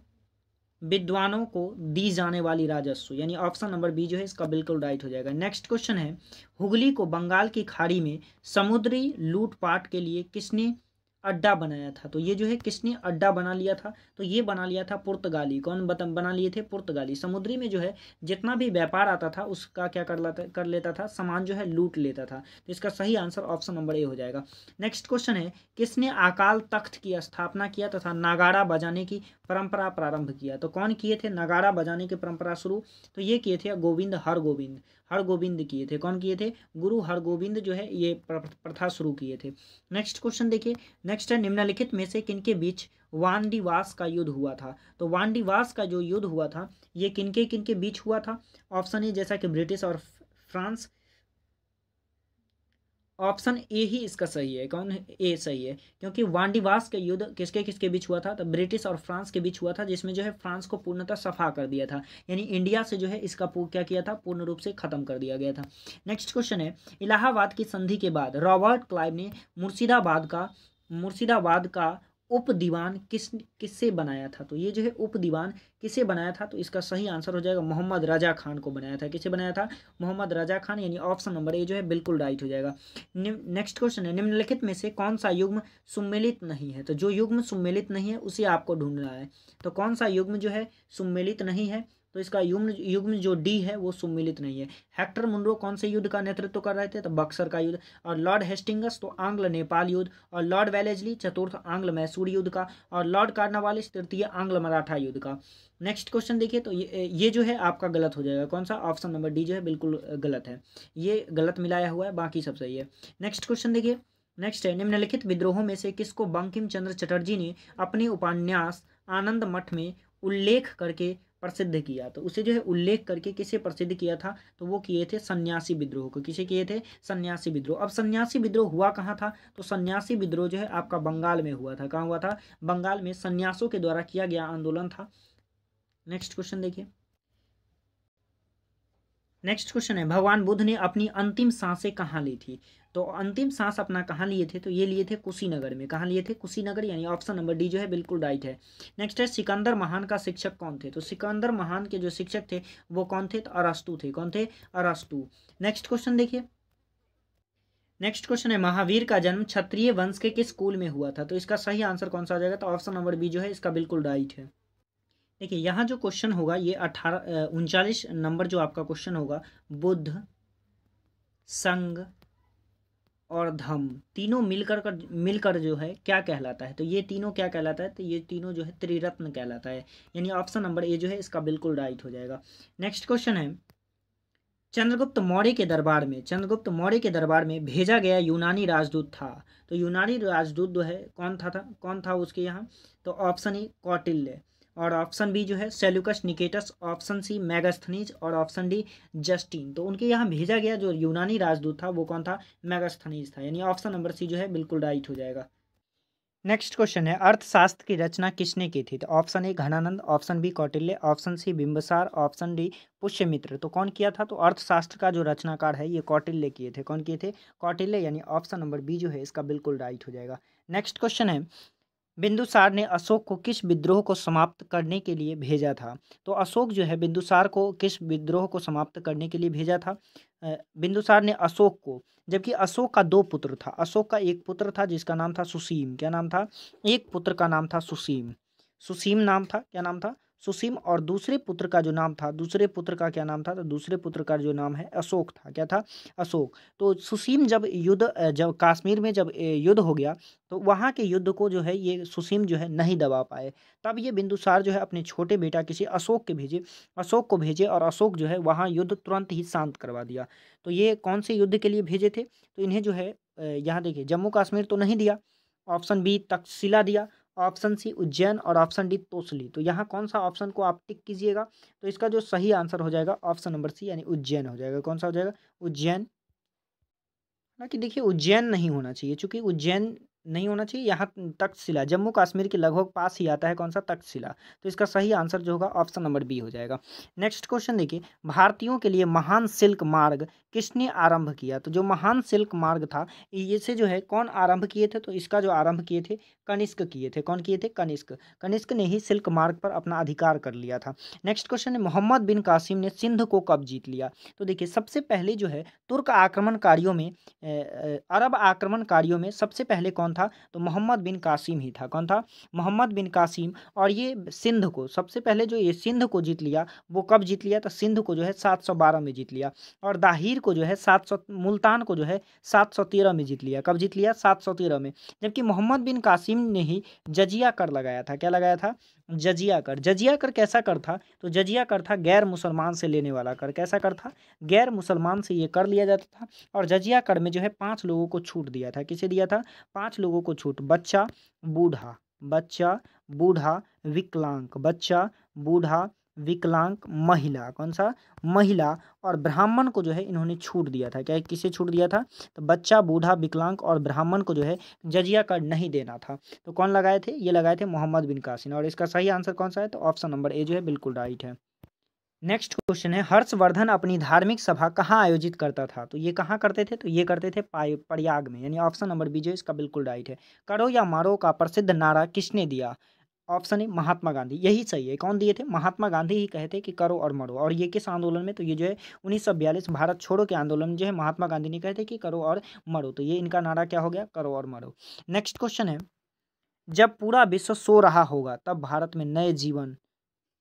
विद्वानों को दी जाने वाली राजस्व, यानी ऑप्शन नंबर बी जो है इसका बिल्कुल राइट हो जाएगा। नेक्स्ट क्वेश्चन है हुगली को बंगाल की खाड़ी में समुद्री लूटपाट के लिए किसने अड्डा बनाया था? तो ये जो है किसने अड्डा बना लिया था? तो ये बना लिया था पुर्तगाली। कौन बना लिए थे? पुर्तगाली। समुद्री में जो है जितना भी व्यापार आता था उसका क्या कर लेता था? सामान जो है लूट लेता था। तो इसका सही आंसर ऑप्शन नंबर ए हो जाएगा। नेक्स्ट क्वेश्चन है किसने अकाल तख्त की स्थापना किया तथा नगाड़ा बजाने की परंपरा प्रारंभ किया? तो कौन किए थे नगाड़ा बजाने की परंपरा शुरू? तो ये किए थे हरगोविंद किए थे। कौन किए थे? गुरु हरगोविंद जो है ये प्रथा शुरू किए थे। नेक्स्ट क्वेश्चन देखिए, नेक्स्ट है निम्नलिखित में से किनके बीच वानडीवास का युद्ध हुआ था? तो वानडीवास का जो युद्ध हुआ था ये किनके किनके बीच हुआ था? ऑप्शन ए जैसा कि ब्रिटिश और फ्रांस, ऑप्शन ए ही इसका सही है। कौन? ए सही है, क्योंकि वांडीवास का युद्ध किसके किसके बीच हुआ था? तो ब्रिटिश और फ्रांस के बीच हुआ था, जिसमें जो है फ्रांस को पूर्णतः सफा कर दिया था, यानी इंडिया से जो है इसका क्या किया था? पूर्ण रूप से खत्म कर दिया गया था। नेक्स्ट क्वेश्चन है इलाहाबाद की संधि के बाद रॉबर्ट क्लाइव ने मुर्शिदाबाद का उप दीवान किससे बनाया था? तो ये जो है उप दीवान किसे बनाया था? तो इसका सही आंसर हो जाएगा मोहम्मद रजा खान को बनाया था। किसे बनाया था? मोहम्मद रजा खान, यानी ऑप्शन नंबर ए जो है बिल्कुल राइट हो जाएगा। नेक्स्ट क्वेश्चन है निम्नलिखित में से कौन सा युग्म सुम्मिलित नहीं है? तो जो युग्म सुम्मिलित नहीं है उसे आपको ढूंढना है। तो कौन सा युग्म जो है सुम्मिलित नहीं है? तो इसका युग्म जो डी है वो सुम्मिलित नहीं है। हेक्टर मुनरो कौन से युद्ध का नेतृत्व कर रहे थे? तो बक्सर का युद्ध। और लॉर्ड हेस्टिंगस तो आंग्ल नेपाल युद्ध, और लॉर्ड वेलेस्ली चतुर्थ आंग्ल मैसूर युद्ध का, और लॉर्ड कार्नवालिस तृतीय आंग्ल मराठा युद्ध का। नेक्स्ट क्वेश्चन देखिए, तो ये जो है आपका गलत हो जाएगा। कौन सा? ऑप्शन नंबर डी जो है बिल्कुल गलत है, ये गलत मिलाया हुआ है, बाकी सब सही है। नेक्स्ट क्वेश्चन देखिए, नेक्स्ट है निम्नलिखित विद्रोहों में से किसको बंकिम चंद्र चटर्जी ने अपने उपन्यास आनंद मठ में उल्लेख करके प्रसिद्ध किया? तो उसे जो है उल्लेख करके किसे प्रसिद्ध किया था? तो वो किए थे सन्यासी विद्रोह को। किसे किए थे? सन्यासी विद्रोह। अब सन्यासी विद्रोह हुआ कहाँ था? तो सन्यासी विद्रोह जो है आपका बंगाल में हुआ था। कहाँ हुआ था? बंगाल में सन्यासों के द्वारा किया गया आंदोलन था। नेक्स्ट क्वेश्चन देखिए, नेक्स्ट क्वेश्चन है भगवान बुद्ध ने अपनी अंतिम सांसें कहाँ ली थी? तो अंतिम सांस अपना कहाँ लिए थे? तो ये लिए थे कुशीनगर में। कहाँ लिए थे? कुशीनगर, यानी ऑप्शन नंबर डी जो है बिल्कुल राइट है। नेक्स्ट है सिकंदर महान का शिक्षक कौन थे? तो सिकंदर महान के जो शिक्षक थे वो कौन थे? तो अरस्तु थे। कौन थे? अरस्तु। नेक्स्ट क्वेश्चन देखिए, नेक्स्ट क्वेश्चन है महावीर का जन्म क्षत्रिय वंश के किस कुल में हुआ था? तो इसका सही आंसर कौन सा आ जाएगा? तो ऑप्शन नंबर बी जो है इसका बिल्कुल राइट है। देखिए यहाँ जो क्वेश्चन होगा ये 39 नंबर जो आपका क्वेश्चन होगा, बुद्ध, संघ और धम्म तीनों मिलकर जो है क्या कहलाता है? तो ये तीनों क्या कहलाता है? तो ये तीनों जो है त्रिरत्न कहलाता है, यानी ऑप्शन नंबर ए जो है इसका बिल्कुल राइट हो जाएगा। नेक्स्ट क्वेश्चन है चंद्रगुप्त मौर्य के दरबार में भेजा गया यूनानी राजदूत था। तो यूनानी राजदूत जो है कौन था उसके यहाँ? तो ऑप्शन ए कौटिल्य, और ऑप्शन बी जो है सेल्यूकस निकेटस, ऑप्शन सी मैगस्थनीज, और ऑप्शन डी जस्टिन। तो उनके यहाँ भेजा गया जो यूनानी राजदूत था वो कौन था? मैगस्थनीज था, यानी ऑप्शन नंबर सी जो है बिल्कुल राइट हो जाएगा। नेक्स्ट क्वेश्चन है, अर्थशास्त्र की रचना किसने की थी? तो option A Ghanananda, option B Kautilya, option C Bimbisara, option D Pushyamitra. तो कौन किया था? तो अर्थशास्त्र का जो रचनाकार है ये कौटिल्य किए थे। कौन किए थे? कौटिल्य, यानी ऑप्शन नंबर बी जो है इसका बिल्कुल राइट हो जाएगा। नेक्स्ट क्वेश्चन है, बिंदुसार ने अशोक को किस विद्रोह को समाप्त करने के लिए भेजा था? तो अशोक जो है बिंदुसार को किस विद्रोह को समाप्त करने के लिए भेजा था? बिंदुसार ने अशोक को, जबकि अशोक का दो पुत्र था। अशोक का एक पुत्र था जिसका नाम था सुसीम। क्या नाम था? एक पुत्र का नाम था सुसीम। सुसीम नाम था। क्या नाम था? सुसीम। और दूसरे पुत्र का जो नाम था, दूसरे पुत्र का क्या नाम था? तो दूसरे पुत्र का जो नाम है अशोक था। क्या था? अशोक। तो सुसीम जब कश्मीर में जब युद्ध हो गया तो वहाँ के युद्ध को जो है ये सुसीम जो है नहीं दबा पाए। तब ये बिंदुसार जो है अपने छोटे बेटा किसी अशोक को भेजे, और अशोक जो है वहाँ युद्ध तुरंत ही शांत करवा दिया। तो ये कौन से युद्ध के लिए भेजे थे? तो इन्हें जो है यहाँ देखिए जम्मू कश्मीर तो नहीं दिया, ऑप्शन बी तक्षशिला दिया, ऑप्शन सी उज्जैन, और ऑप्शन डी तोसली। तो यहाँ कौन सा ऑप्शन को आप टिक कीजिएगा? तो इसका जो सही आंसर हो जाएगा ऑप्शन नंबर सी, यानी उज्जैन हो जाएगा। कौन सा हो जाएगा? उज्जैन। ना कि देखिए उज्जैन नहीं होना चाहिए, चूंकि उज्जैन नहीं होना चाहिए, यहाँ तक्षशिला जम्मू कश्मीर के लगभग पास ही आता है। कौन सा? तक्षशिला। तो इसका सही आंसर जो होगा ऑप्शन नंबर बी हो जाएगा। नेक्स्ट क्वेश्चन देखिए, भारतीयों के लिए महान सिल्क मार्ग किसने आरंभ किया? तो जो महान सिल्क मार्ग था इसे जो है कौन आरंभ किए थे? तो इसका जो आरंभ किए थे कनिष्क किए थे। कौन किए थे? कनिष्क। कनिष्क ने ही सिल्क मार्ग पर अपना अधिकार कर लिया था। नेक्स्ट क्वेश्चन है, मोहम्मद बिन कासिम ने सिंध को कब जीत लिया? तो देखिए सबसे पहले जो है तुर्क आक्रमणकारियों में अरब आक्रमणकारियों में सबसे पहले कौन था? तो मोहम्मद बिन कासिम ही था। कौन था? मोहम्मद बिन कासिम। और ये सिंध को सबसे पहले जो ये सिंध को जीत लिया वो कब जीत लिया? तो सिंध को जो है 712 में जीत लिया, और दाहिर को जो है 700, मुल्तान को जो है 713 में जीत लिया। कब जीत लिया? 713 में। जबकि मोहम्मद बिन कासिम ने ही जजिया कर लगाया था। क्या लगाया था? जजिया कर। जजिया कर कैसा कर था? तो जजिया कर था गैर मुसलमान से लेने वाला कर। कैसा कर था? गैर मुसलमान से ये कर लिया जाता था। और जजिया कर में जो है 5 लोगों को छूट दिया था। किसे दिया था? 5 लोगों को छूट, बच्चा, बूढ़ा, विकलांग, बच्चा, बूढ़ा, विकलांग, महिला। कौन सा? महिला। और ब्राह्मण को जो है इन्होंने छूट दिया था। क्या किसे छूट दिया था? तो बच्चा, बूढ़ा, विकलांग और ब्राह्मण को जो है जजिया कर नहीं देना था। तो कौन लगाए थे? ये लगाए थे मोहम्मद बिन कासिम। और इसका सही आंसर कौन सा है? तो ऑप्शन नंबर ए जो है बिल्कुल राइट है। नेक्स्ट क्वेश्चन है, हर्षवर्धन अपनी धार्मिक सभा कहाँ आयोजित करता था? तो ये कहाँ करते थे? तो ये करते थे प्रयाग में, यानी ऑप्शन नंबर बी जो इसका बिल्कुल राइट है। करो या मारो का प्रसिद्ध नारा किसने दिया? Option A Mahatma Gandhi. यही सही है। कौन दिए थे? महात्मा गांधी ही कहे थे कि करो और मरो। और ये किस आंदोलन में? तो ये जो है 1942 भारत छोड़ो के आंदोलन में जो है महात्मा गांधी ने कहे थे कि करो और मरो। तो ये इनका नारा क्या हो गया? करो और मरो। नेक्स्ट क्वेश्चन है, जब पूरा विश्व सो रहा होगा तब भारत में नए जीवन,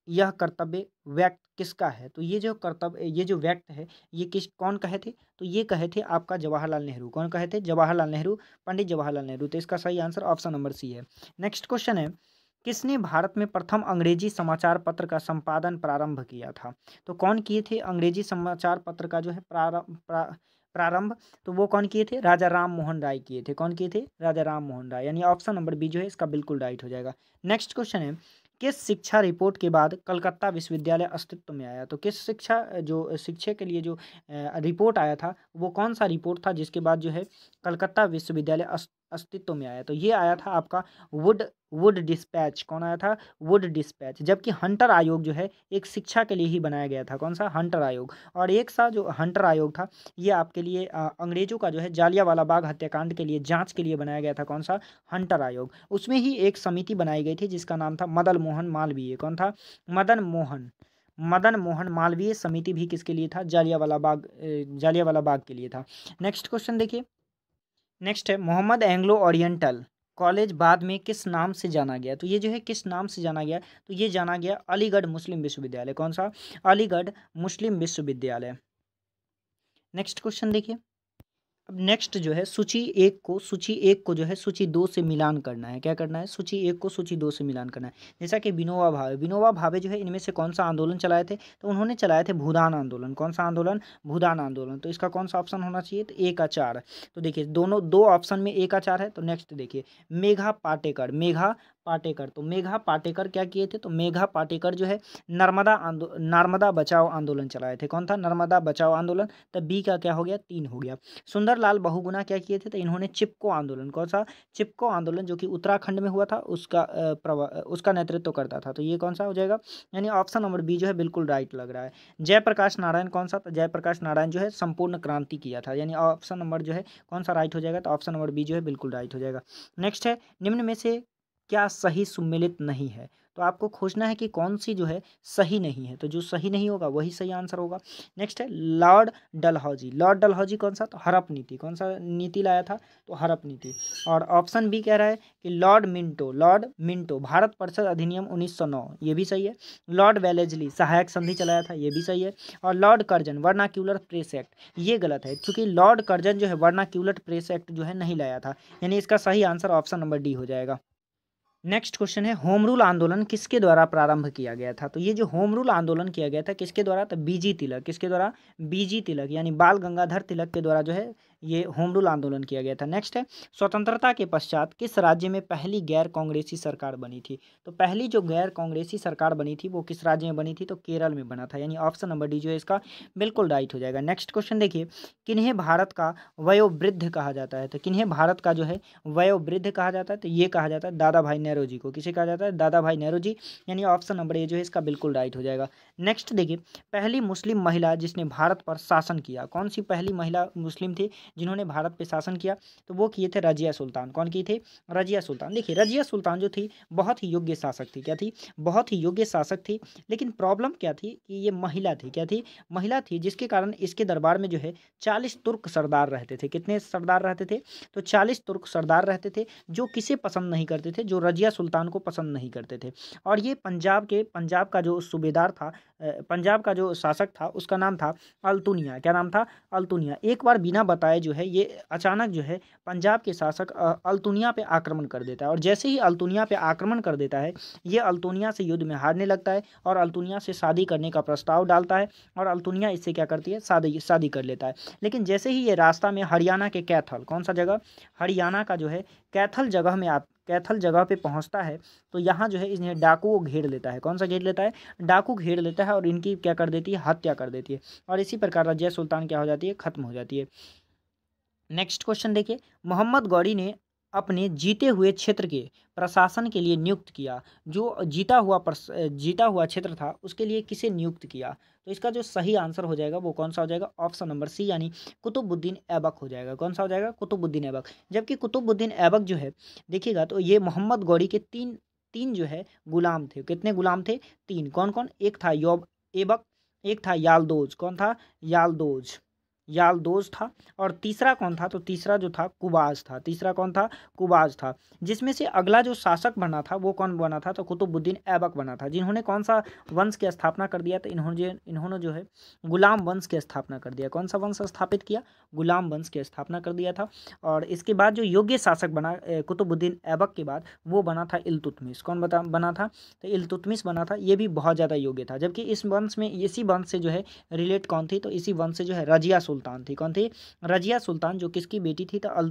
यह कर्तव्य व्यक्त किसका है? तो ये जो कर्तव्य, ये जो व्यक्त है ये कौन कहे थे? तो ये कहे थे आपका जवाहरलाल नेहरू। कौन कहे थे? जवाहरलाल नेहरू, पंडित जवाहरलाल नेहरू। तो इसका सही आंसर ऑप्शन नंबर सी है। नेक्स्ट क्वेश्चन है, किसने भारत में प्रथम अंग्रेजी समाचार पत्र का संपादन प्रारंभ किया था? तो कौन किए थे अंग्रेजी समाचार पत्र का जो है प्रारंभ? तो वो कौन किए थे? राजा राम मोहन राय किए थे। कौन किए थे? राजा राम मोहन राय, यानी ऑप्शन नंबर बी जो है इसका बिल्कुल राइट हो जाएगा। नेक्स्ट क्वेश्चन है, किस शिक्षा रिपोर्ट के बाद कलकत्ता विश्वविद्यालय अस्तित्व में आया? तो किस शिक्षा के लिए जो रिपोर्ट आया था वो कौन सा रिपोर्ट था जिसके बाद जो है कलकत्ता विश्वविद्यालय अस्तित्व में आया? तो ये आया था आपका वुड डिस्पैच। कौन आया था? Wood dispatch. जबकि हंटर आयोग जो है एक शिक्षा के लिए ही बनाया गया था। कौन सा? हंटर आयोग। और एक सा जो हंटर आयोग था ये आपके लिए अंग्रेजों का जो है जालियांवाला बाग हत्याकांड के लिए जांच के लिए बनाया गया था। कौन सा? हंटर आयोग। उसमें ही एक समिति बनाई गई थी जिसका नाम था मदन मोहन मालवीय। कौन था? मदन मोहन मालवीय समिति भी किसके लिए था? जालियांवाला बाग के लिए था। नेक्स्ट क्वेश्चन देखिए, नेक्स्ट है, मोहम्मद एंग्लो ओरिएंटल कॉलेज बाद में किस नाम से जाना गया? तो ये जो है किस नाम से जाना गया? तो ये जाना गया अलीगढ़ मुस्लिम विश्वविद्यालय। कौन सा? अलीगढ़ मुस्लिम विश्वविद्यालय। नेक्स्ट क्वेश्चन देखिए, अब नेक्स्ट जो है सूची एक को जो है सूची 2 से मिलान करना है। क्या करना है? सूची 1 को सूची 2 से मिलान करना है। जैसा कि विनोबा भावे जो है इनमें से कौन सा आंदोलन चलाए थे? तो उन्होंने चलाए थे भूदान आंदोलन। कौन सा आंदोलन? भूदान आंदोलन। तो इसका कौन सा ऑप्शन होना चाहिए? तो ए का 4। तो देखिए दोनों दो ऑप्शन में ए का 4 है। तो नेक्स्ट देखिए मेघा पाटेकर तो मेघा पाटेकर क्या किए थे? तो मेघा पाटेकर जो है नर्मदा बचाओ आंदोलन चलाए थे। कौन था? नर्मदा बचाओ आंदोलन। तब बी का क्या हो गया? 3 हो गया। सुंदरलाल बहुगुणा क्या किए थे? तो इन्होंने चिपको आंदोलन। कौन सा? चिपको आंदोलन जो कि उत्तराखंड में हुआ था उसका नेतृत्व करता था। तो ये कौन सा हो जाएगा? यानी ऑप्शन नंबर बी जो है बिल्कुल राइट लग रहा है। जयप्रकाश नारायण कौन सा? तो जयप्रकाश नारायण जो है संपूर्ण क्रांति किया था। यानी ऑप्शन नंबर जो है कौन सा राइट हो जाएगा? तो ऑप्शन नंबर बी जो है बिल्कुल राइट हो जाएगा। नेक्स्ट है निम्न में से क्या सही सुमेलित नहीं है? तो आपको खोजना है कि कौन सी जो है सही नहीं है। तो जो सही नहीं होगा वही सही आंसर होगा। नेक्स्ट है लॉर्ड डलहौजी कौन सा? तो हड़प नीति। कौन सा नीति लाया था? तो हड़प नीति। और ऑप्शन बी कह रहा है कि लॉर्ड मिंटो भारत परिषद अधिनियम 1909, ये भी सही है। लॉर्ड वेलेस्ली सहायक संधि चलाया था, ये भी सही है। और Lord Curzon vernacular press act, ये गलत है क्योंकि लॉर्ड कर्जन जो है वर्नाक्यूलर प्रेस एक्ट जो है नहीं लाया था। यानी इसका सही आंसर ऑप्शन नंबर डी हो जाएगा। नेक्स्ट क्वेश्चन है होम रूल आंदोलन किसके द्वारा प्रारंभ किया गया था? तो ये जो होम रूल आंदोलन किया गया था किसके द्वारा? तो बीजी तिलक। किसके द्वारा? बीजी तिलक यानी बाल गंगाधर तिलक के द्वारा जो है ये होम रूल आंदोलन किया गया था। नेक्स्ट है स्वतंत्रता के पश्चात किस राज्य में पहली गैर कांग्रेसी सरकार बनी थी? तो पहली जो गैर कांग्रेसी सरकार बनी थी वो किस राज्य में बनी थी? तो केरल में बना था। यानी ऑप्शन नंबर डी जो है इसका बिल्कुल राइट हो जाएगा। नेक्स्ट क्वेश्चन देखिए किन्हें भारत का वयोवृद्ध कहा जाता है? तो किन्हें भारत का जो है वयोवृद्ध कहा जाता है? तो ये कहा जाता है दादा भाई नेहरू जी को। किसे कहा जाता है? दादा भाई नेहरू जी। यानी ऑप्शन नंबर ए जो है इसका बिल्कुल राइट हो जाएगा। नेक्स्ट देखिए पहली मुस्लिम महिला जिसने भारत पर शासन किया, कौन सी पहली महिला मुस्लिम थी जिन्होंने भारत पे शासन किया? तो वो किए थे रजिया सुल्तान। कौन की थे? रजिया सुल्तान। देखिए रजिया सुल्तान जो थी बहुत ही योग्य शासक थी। क्या थी? बहुत ही योग्य शासक थी। लेकिन प्रॉब्लम क्या थी कि ये महिला थी। क्या थी? महिला थी, जिसके कारण इसके दरबार में जो है 40 तुर्क सरदार रहते थे। कितने सरदार रहते थे? तो 40 तुर्क सरदार रहते थे जो किसे पसंद नहीं करते थे? जो रजिया सुल्तान को पसंद नहीं करते थे। और ये पंजाब का जो सूबेदार था, पंजाब का जो शासक था उसका नाम था अल्तुनिया। क्या नाम था? अल्तुनिया। एक बार बिना बताए जो है ये अचानक जो है पंजाब के शासक अल्तुनिया पे आक्रमण कर देता है। और जैसे ही अल्तुनिया पे आक्रमण कर देता है ये अल्तुनिया से युद्ध में हारने लगता है और अल्तुनिया से शादी करने का प्रस्ताव डालता है। और अल्तुनिया इससे क्या करती है? शादी कर लेता है। लेकिन जैसे ही ये रास्ता में हरियाणा के कैथल, कौन सा जगह? हरियाणा का जो है कैथल जगह पे पहुंचता है तो यहाँ जो है इन्हें डाकू घेर लेता है। कौन सा घेर लेता है? डाकू घेर लेता है और इनकी क्या कर देती है? हत्या कर देती है। और इसी प्रकार रजिया सुल्तान क्या हो जाती है? खत्म हो जाती है। नेक्स्ट क्वेश्चन देखिए मोहम्मद गौरी ने अपने जीते हुए क्षेत्र के प्रशासन के लिए नियुक्त किया, जो जीता हुआ क्षेत्र था उसके लिए किसे नियुक्त किया? तो इसका जो सही आंसर हो जाएगा वो कौन सा हो जाएगा? ऑप्शन नंबर सी यानी कुतुबुद्दीन ऐबक हो जाएगा। कौन सा हो जाएगा? कुतुबुद्दीन ऐबक। जबकि कुतुबुद्दीन ऐबक जो है देखिएगा तो ये मोहम्मद गौरी के तीन तीन जो है गुलाम थे। कितने गुलाम थे? 3। कौन कौन? एक था ऐबक, एक था यालदोज। कौन था? यालदोज था। और तीसरा कौन था? तो तीसरा जो था कुबाज था। तीसरा कौन था? कुबाज था। जिसमें से अगला जो शासक बना था वो कौन बना था? तो कुतुबुद्दीन ऐबक बना था, जिन्होंने कौन सा वंश की स्थापना कर दिया? तो इन्होंने जो है गुलाम वंश की स्थापना कर दिया। कौन सा वंश स्थापित किया? गुलाम वंश की स्थापना कर दिया था। और इसके बाद जो योग्य शासक बना कुतुबुद्दीन ऐबक के बाद वो बना था इल्तुतमिश। कौन बना था? तो इल्तुतमिश बना था। ये भी बहुत ज़्यादा योग्य था। जबकि इस वंश से जो है रिलेट कौन थी? तो इसी वंश से जो है रजिया सुल्तान थी। कौन थी? रजिया सुल्तान, जो किसकी बेटी थी? तो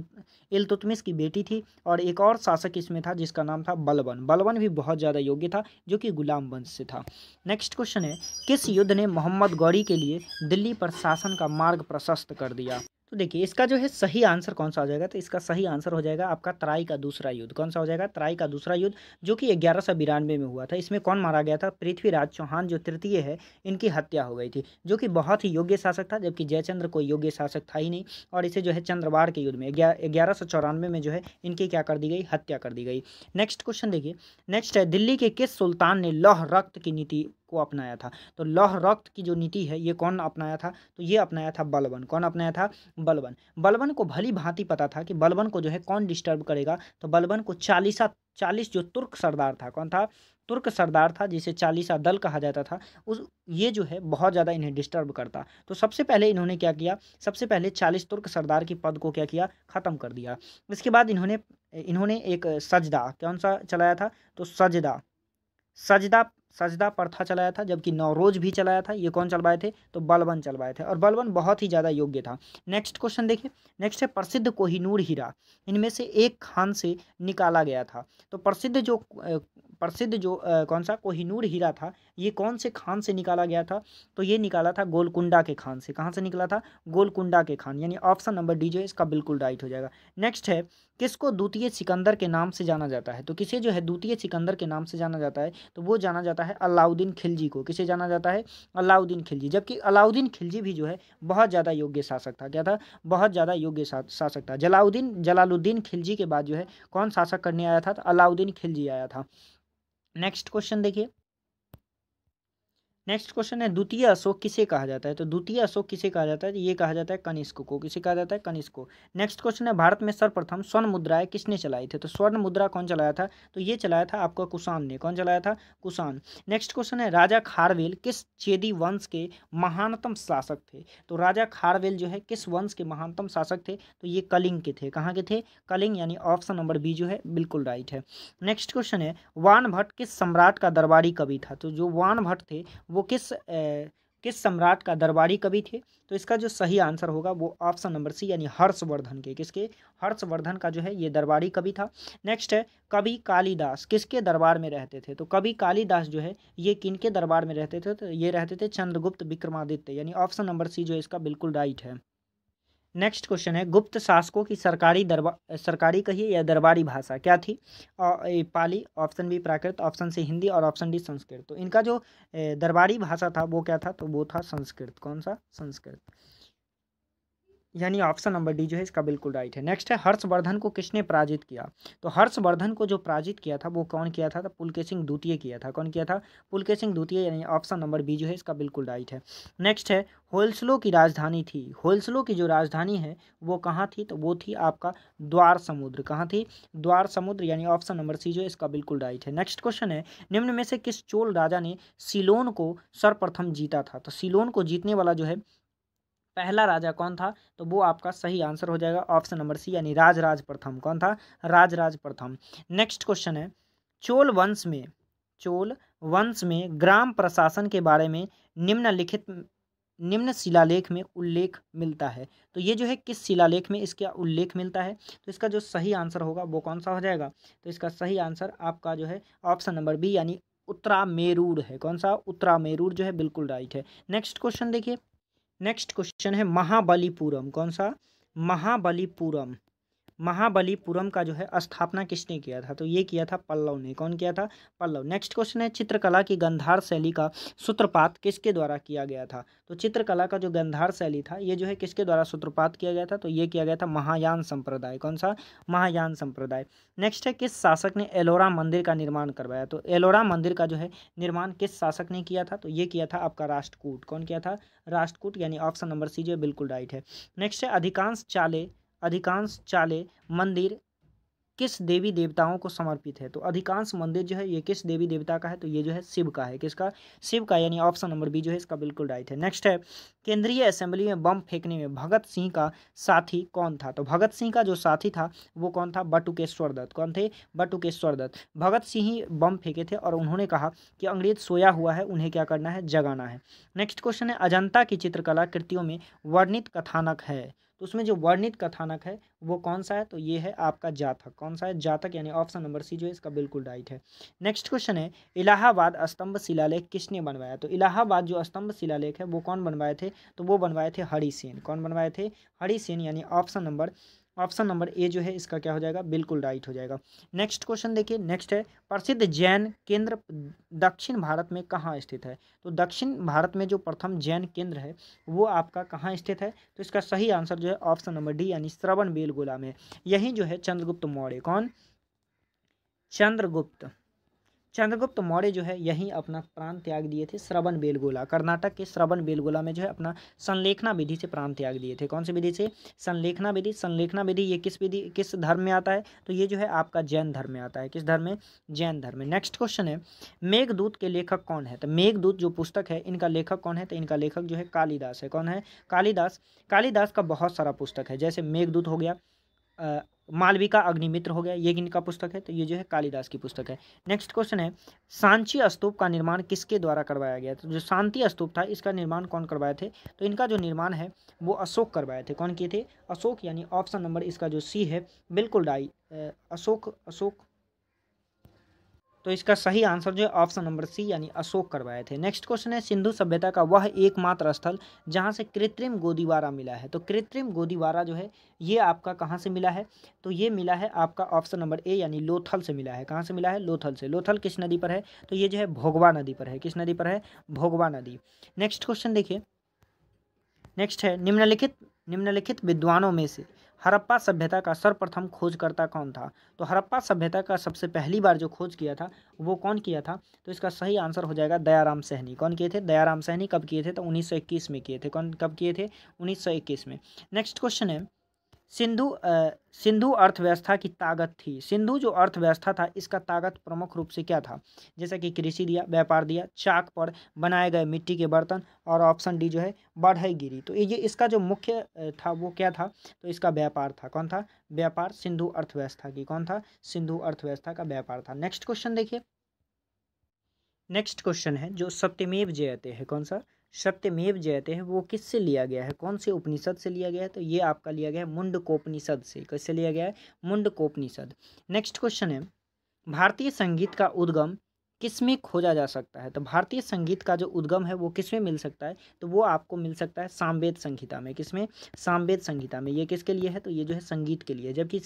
इल्तुतमिश की बेटी थी। और एक और शासक इसमें था जिसका नाम था बलबन भी बहुत ज़्यादा योग्य था जो कि गुलाम वंश से था। नेक्स्ट क्वेश्चन है किस युद्ध ने मोहम्मद गौरी के लिए दिल्ली पर शासन का मार्ग प्रशस्त कर दिया? तो देखिए इसका जो है सही आंसर कौन सा हो जाएगा? तो इसका सही आंसर हो जाएगा आपका तराई का दूसरा युद्ध। कौन सा हो जाएगा? तराई का दूसरा युद्ध, जो कि 1192 में हुआ था। इसमें कौन मारा गया था? पृथ्वीराज चौहान जो तृतीय है, इनकी हत्या हो गई थी, जो कि बहुत ही योग्य शासक था। जबकि जयचंद्र कोई योग्य शासक था ही नहीं। और इसे जो है चंद्रवाड़ के युद्ध में 1194 में जो है इनकी क्या कर दी गई? हत्या कर दी गई। नेक्स्ट क्वेश्चन देखिए। नेक्स्ट है दिल्ली के किस सुल्तान ने लौह रक्त की नीति को अपनाया था। तो लौह रक्त की जो नीति है ये कौन अपनाया था, तो ये अपनाया था बलबन। कौन अपनाया था, बलबन। बलबन को भली भांति पता था कि बलबन को जो है कौन डिस्टर्ब करेगा, तो बलबन को 40 जो तुर्क सरदार था, कौन था, तुर्क सरदार था, जिसे 40 दल कहा जाता था, उस ये जो है बहुत ज़्यादा इन्हें डिस्टर्ब करता। तो सबसे पहले इन्होंने क्या किया, सबसे पहले 40 तुर्क सरदार की पद को क्या किया, ख़त्म कर दिया। इसके बाद इन्होंने इन्होंने एक सजदा कौन सा चलाया था, तो सजदा सजदा सजदा प्रथा चलाया था, जबकि नौरोज भी चलाया था। ये कौन चलवाए थे, तो बलबन चलवाए थे, और बलबन बहुत ही ज़्यादा योग्य था। नेक्स्ट क्वेश्चन देखिए, नेक्स्ट है प्रसिद्ध कोहिनूर हीरा इनमें से एक खान से निकाला गया था। तो प्रसिद्ध जो कौन सा कोहिनूर हीरा था, ये कौन से खान से निकाला गया था, तो ये निकाला था गोलकुंडा के खान से। कहाँ से निकला था, गोलकुंडा के खान, यानी ऑप्शन नंबर डी जो है इसका बिल्कुल राइट हो जाएगा। नेक्स्ट है किसको द्वितीय सिकंदर के नाम से जाना जाता है, तो किसे जो है द्वितीय सिकंदर के नाम से जाना जाता है, तो वो जाना जाता है अलाउद्दीन खिलजी को। किसे जाना जाता है, अलाउद्दीन खिलजी। जबकि अलाउद्दीन खिलजी भी जो है बहुत ज़्यादा योग्य शासक था। क्या था, बहुत ज़्यादा योग्य शासक था। जलालुद्दीन खिलजी के बाद जो है कौन शासक करने आया था, तो अलाउद्दीन खिलजी आया था। नेक्स्ट क्वेश्चन देखिए, नेक्स्ट क्वेश्चन है द्वितीय अशोक किसे कहा जाता है, तो द्वितीय अशोक किसे कहा जाता है, तो ये कहा जाता है कनिष्क को। किसे कहा जाता है, कनिष्क को। नेक्स्ट क्वेश्चन है भारत में सर्वप्रथम स्वर्ण मुद्राएं किसने चलाई थी, तो स्वर्ण मुद्रा कौन चलाया था, तो ये चलाया था आपका कुषाण ने। कौन चलाया था, कुषाण। नेक्स्ट क्वेश्चन है राजा खारवेल किस चेदी वंश के महानतम शासक थे, तो राजा खारवेल जो है किस वंश के महानतम शासक थे, तो ये कलिंग के थे। कहाँ के थे, कलिंग, यानी ऑप्शन नंबर बी जो है बिल्कुल राइट है। नेक्स्ट क्वेश्चन है वान भट्ट किस सम्राट का दरबारी कवि था, तो जो वान भट्ट थे वो किस सम्राट का दरबारी कवि थे, तो इसका जो सही आंसर होगा वो ऑप्शन नंबर सी, यानी हर्षवर्धन के। किसके, हर्षवर्धन का जो है ये दरबारी कवि था। नेक्स्ट है कवि कालिदास किसके दरबार में रहते थे, तो कवि कालिदास जो है ये किनके दरबार में रहते थे, तो ये रहते थे चंद्रगुप्त विक्रमादित्य, यानी ऑप्शन नंबर सी जो है इसका बिल्कुल राइट है। नेक्स्ट क्वेश्चन है गुप्त शासकों की सरकारी कहिए या दरबारी भाषा क्या थी, पाली, ऑप्शन बी प्राकृत, ऑप्शन सी हिंदी, और ऑप्शन डी संस्कृत। तो इनका जो दरबारी भाषा था वो क्या था, तो वो था संस्कृत। कौन सा, संस्कृत, यानी ऑप्शन नंबर डी जो है इसका बिल्कुल राइट है। नेक्स्ट है हर्षवर्धन को किसने पराजित किया, तो हर्षवर्धन को जो पराजित किया था वो कौन किया था, तो पुलकेशिन द्वितीय किया था। कौन किया था, पुलकेशिन द्वितीय, यानी ऑप्शन नंबर बी जो है इसका बिल्कुल राइट है। नेक्स्ट है होयसलो की राजधानी थी, होयसलो की जो राजधानी है वो कहाँ थी, तो वो थी आपका द्वार समुद्र। कहाँ थी, द्वार समुद्र, यानी ऑप्शन नंबर सी जो है इसका बिल्कुल राइट है। नेक्स्ट क्वेश्चन है निम्न में से किस चोल राजा ने सिलोन को सर्वप्रथम जीता था, तो सिलोन को जीतने वाला जो है पहला राजा कौन था, तो वो आपका सही आंसर हो जाएगा ऑप्शन नंबर सी, यानी राजराज प्रथम। कौन था, राजराज प्रथम। नेक्स्ट क्वेश्चन है चोल वंश में ग्राम प्रशासन के बारे में निम्न शिलालेख में उल्लेख मिलता है, तो ये जो है किस शिलालेख में इसका उल्लेख मिलता है, तो इसका जो सही आंसर होगा वो कौन सा हो जाएगा, तो इसका सही आंसर आपका जो है ऑप्शन नंबर बी, यानी उत्तरामेरूर है। कौन सा, उत्तरामेरूर जो है बिल्कुल राइट है। नेक्स्ट क्वेश्चन देखिए, नेक्स्ट क्वेश्चन है महाबलीपुरम। कौन सा, महाबलीपुरम। महाबलीपुरम का जो है स्थापना किसने किया था, तो ये किया था पल्लव ने। कौन किया था, पल्लव। नेक्स्ट क्वेश्चन है चित्रकला की गंधार शैली का सूत्रपात किसके द्वारा किया गया था, तो चित्रकला का जो गंधार शैली था ये जो है किसके द्वारा सूत्रपात किया गया था, तो ये किया गया था महायान संप्रदाय। कौन सा, महायान संप्रदाय। नेक्स्ट है किस शासक ने एलोरा मंदिर का निर्माण करवाया, तो एलोरा मंदिर का जो है निर्माण किस शासक ने किया था, तो ये किया था आपका राष्ट्रकूट। कौन किया था, राष्ट्रकूट, यानी ऑप्शन नंबर सी जो है बिल्कुल राइट है। नेक्स्ट है अधिकांश चाले मंदिर किस देवी देवताओं को समर्पित है, तो अधिकांश मंदिर जो है ये किस देवी देवता का है, तो ये जो है शिव का है। किसका, शिव का, यानी ऑप्शन नंबर बी जो है इसका बिल्कुल राइट है। नेक्स्ट है केंद्रीय असेंबली में बम फेंकने में भगत सिंह का साथी कौन था, तो भगत सिंह का जो साथी था वो कौन था, बटुकेश्वर दत्त। कौन थे, बटुकेश्वर दत्त। भगत सिंह ही बम फेंके थे और उन्होंने कहा कि अंग्रेज सोया हुआ है, उन्हें क्या करना है, जगाना है। नेक्स्ट क्वेश्चन है अजंता की चित्रकला कृतियों में वर्णित कथानक है, तो उसमें जो वर्णित कथानक है वो कौन सा है, तो ये है आपका जातक। कौन सा है, जातक, यानी ऑप्शन नंबर सी जो है इसका बिल्कुल राइट है। नेक्स्ट क्वेश्चन है इलाहाबाद स्तंभ शिलालेख किसने बनवाया, तो इलाहाबाद जो स्तंभ शिलालेख है वो कौन बनवाए थे, तो वो बनवाए थे हरिसेन। कौन बनवाए थे, हरिसेन, यानी ऑप्शन नंबर ए जो है इसका क्या हो जाएगा, बिल्कुल राइट हो जाएगा। नेक्स्ट क्वेश्चन देखिए, नेक्स्ट है प्रसिद्ध जैन केंद्र दक्षिण भारत में कहाँ स्थित है, तो दक्षिण भारत में जो प्रथम जैन केंद्र है वो आपका कहाँ स्थित है, तो इसका सही आंसर जो है ऑप्शन नंबर डी, यानी श्रवण बेलगोला में। यही जो है चंद्रगुप्त मौर्य। कौन, चंद्रगुप्त मौर्य जो है यहीं अपना प्राण त्याग दिए थे श्रवणबेलगोला, कर्नाटक के श्रवणबेलगोला में जो है अपना संलेखना विधि से प्राण त्याग दिए थे। कौन सी विधि से? संलेखना विधि। संलेखना विधि ये किस धर्म में आता है? तो ये जो है आपका जैन धर्म में आता है। किस धर्म में? जैन धर्म में। नेक्स्ट क्वेश्चन है मेघदूत के लेखक कौन है? तो मेघदूत जो पुस्तक है इनका लेखक कौन है? तो इनका लेखक जो है कालिदास है। कौन है? कालिदास। कालिदास का बहुत सारा पुस्तक है, जैसे मेघदूत हो गया, मालविका अग्निमित्र हो गया, ये इनका पुस्तक है, तो ये जो है कालिदास की पुस्तक है। नेक्स्ट क्वेश्चन है सांची स्तूप का निर्माण किसके द्वारा करवाया गया? तो जो शांति स्तूप था इसका निर्माण कौन करवाए थे? तो इनका जो निर्माण है वो अशोक करवाए थे। कौन किए थे? अशोक, यानी ऑप्शन नंबर इसका जो सी है बिल्कुल अशोक। तो इसका सही आंसर जो है ऑप्शन नंबर सी यानी अशोक करवाए थे। नेक्स्ट क्वेश्चन है सिंधु सभ्यता का वह एकमात्र स्थल जहां से कृत्रिम गोदीवारा मिला है। तो कृत्रिम गोदीवारा जो है ये आपका कहां से मिला है? तो ये मिला है आपका ऑप्शन नंबर ए यानी लोथल से मिला है। कहां से मिला है? लोथल से। लोथल किस नदी पर है? तो ये जो है भोगवा नदी पर है। किस नदी पर है? भोगवा नदी। नेक्स्ट क्वेश्चन देखिए, नेक्स्ट है निम्नलिखित विद्वानों में से हड़प्पा सभ्यता का सर्वप्रथम खोजकर्ता कौन था? तो हड़प्पा सभ्यता का सबसे पहली बार जो खोज किया था वो कौन किया था? तो इसका सही आंसर हो जाएगा दयाराम सहनी। कौन किए थे? दयाराम सहनी। कब किए थे? तो 1921 में किए थे। कब किए थे? 1921 में। नेक्स्ट क्वेश्चन है सिंधु अर्थव्यवस्था की ताकत थी। सिंधु जो अर्थव्यवस्था था इसका ताकत प्रमुख रूप से क्या था? जैसा कि कृषि दिया, व्यापार दिया, चाक पर बनाए गए मिट्टी के बर्तन, और ऑप्शन डी जो है बढ़ईगिरी। तो ये इसका जो मुख्य था वो क्या था? तो इसका व्यापार था। कौन था? व्यापार। सिंधु अर्थव्यवस्था की कौन था? सिंधु अर्थव्यवस्था का व्यापार था। नेक्स्ट क्वेश्चन देखिए, नेक्स्ट क्वेश्चन है जो सत्यमेव जयते है। कौन सा? सत्यमेव जयते है वो किससे लिया गया है? कौन से उपनिषद से लिया गया है? तो ये आपका लिया गया है मुंडकोपनिषद से। किससे लिया गया है? मुंडकोपनिषद। नेक्स्ट क्वेश्चन है भारतीय संगीत का उद्गम किसमें खोजा जा सकता है? तो भारतीय संगीत का जो उद्गम है वो किसमें मिल सकता है? तो वो आपको मिल सकता है सामवेद संहिता में। किसमें? सामवेद संहिता में। ये किसके लिए है? तो ये जो है संगीत के लिए। जबकि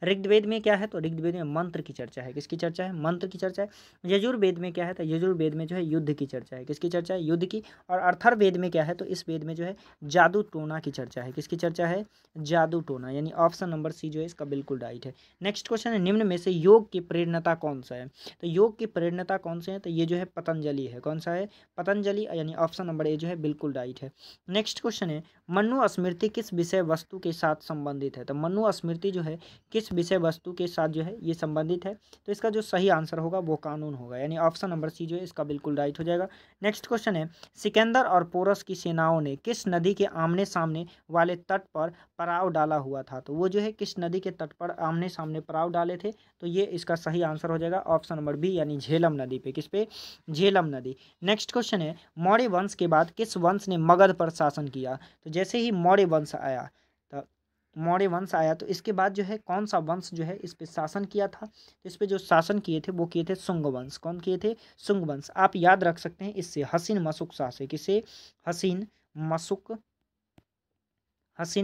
ऋग्वेद में क्या है? तो ऋग्वेद में मंत्र की चर्चा है। किसकी चर्चा है? मंत्र की चर्चा है। यजुर्वेद में क्या है? तो यजुर्वेद में जो है युद्ध की चर्चा है। किसकी चर्चा है? युद्ध की। और अथर्ववेद में क्या है? तो इस वेद में जो है जादू टोना की चर्चा है। किसकी चर्चा है? जादू टोना, यानी ऑप्शन नंबर सी जो है इसका बिल्कुल राइट है। नेक्स्ट क्वेश्चन है निम्न में से योग की प्रेरणता कौन सा है? तो योग की प्रेरणता कौन से है? तो ये जो है पतंजलि है। कौन सा है? पतंजलि, यानी ऑप्शन नंबर ए जो है बिल्कुल राइट है। नेक्स्ट क्वेश्चन है मनु स्मृति किस विषय वस्तु के साथ संबंधित है? तो मनु स्मृति जो है किस विषय वस्तु के साथ जो है ये संबंधित है? तो इसका जो सही आंसर होगा वो कानून होगा, यानी ऑप्शन नंबर सी जो है इसका बिल्कुल राइट हो जाएगा। नेक्स्ट क्वेश्चन है सिकंदर और पोरस की सेनाओं ने किस नदी के आमने सामने वाले तट पर पड़ाव डाला हुआ था? तो वो जो है किस नदी के तट पर आमने सामने पड़ाव डाले थे? तो ये इसका सही आंसर हो जाएगा ऑप्शन नंबर बी यानी झेलम नदी पे। किस पे? झेलम नदी। नेक्स्ट क्वेश्चन है मौर्य वंश के बाद किस वंश ने मगध पर शासन किया? तो जैसे ही मौर्य वंश आया, तो मौर्य वंश आया तो इसके बाद जो है कौन सा वंश जो है इस पे शासन किया था? तो इस पे जो शासन किए थे वो किए थे शुंग वंश। कौन किए थे? शुंग वंश। आप याद रख सकते हैं इससे हसीन मशुक शाह से। किसे? हसीन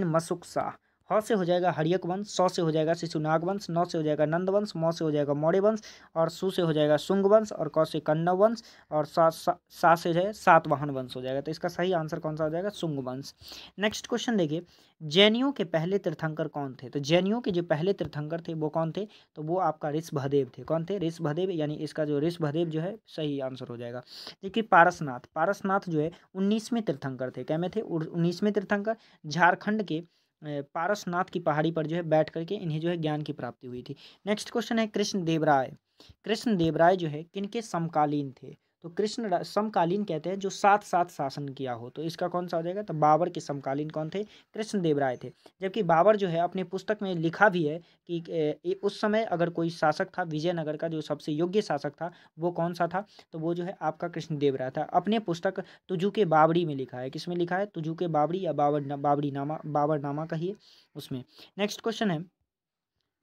मशुक शाह। ह से हो जाएगा हर्यक वंश, सौ से हो जाएगा शिशुनाग वंश, नौ से हो जाएगा नंद वंश, मौ से हो जाएगा मौर्य वंश, और सु से हो जाएगा शुंग वंश, और क से कण्व वंश, और सा से जो है सातवाहन वंश हो जाएगा। तो इसका सही आंसर कौन सा हो जाएगा? शुंग वंश। नेक्स्ट क्वेश्चन देखिए जैनियों के पहले तीर्थंकर कौन थे? तो जैनियों के जो पहले तीर्थंकर थे वो कौन थे? तो वो आपका ऋषभदेव थे। कौन थे? ऋषभदेव, यानी इसका जो ऋषभदेव जो है सही आंसर हो जाएगा। देखिए पारसनाथ जो है 19वें तीर्थंकर थे। क्या में थे? 19वें तीर्थंकर। झारखंड के पारसनाथ की पहाड़ी पर जो है बैठ करके इन्हें जो है ज्ञान की प्राप्ति हुई थी। नेक्स्ट क्वेश्चन है कृष्णदेवराय जो है किनके समकालीन थे? तो कृष्ण समकालीन कहते हैं जो साथ साथ शासन किया हो। तो इसका कौन सा हो जाएगा? तो बाबर के समकालीन कौन थे? कृष्णदेवराय थे। जबकि बाबर जो है अपने पुस्तक में लिखा भी है कि उस समय अगर कोई शासक था विजयनगर का जो सबसे योग्य शासक था वो कौन सा था? तो वो जो है आपका कृष्णदेवराय था। अपने पुस्तक तुजू के बाबरी में लिखा है। किसमें लिखा है? तुजू के बाबरी या बाबरनामा कहिए उसमें। नेक्स्ट क्वेश्चन है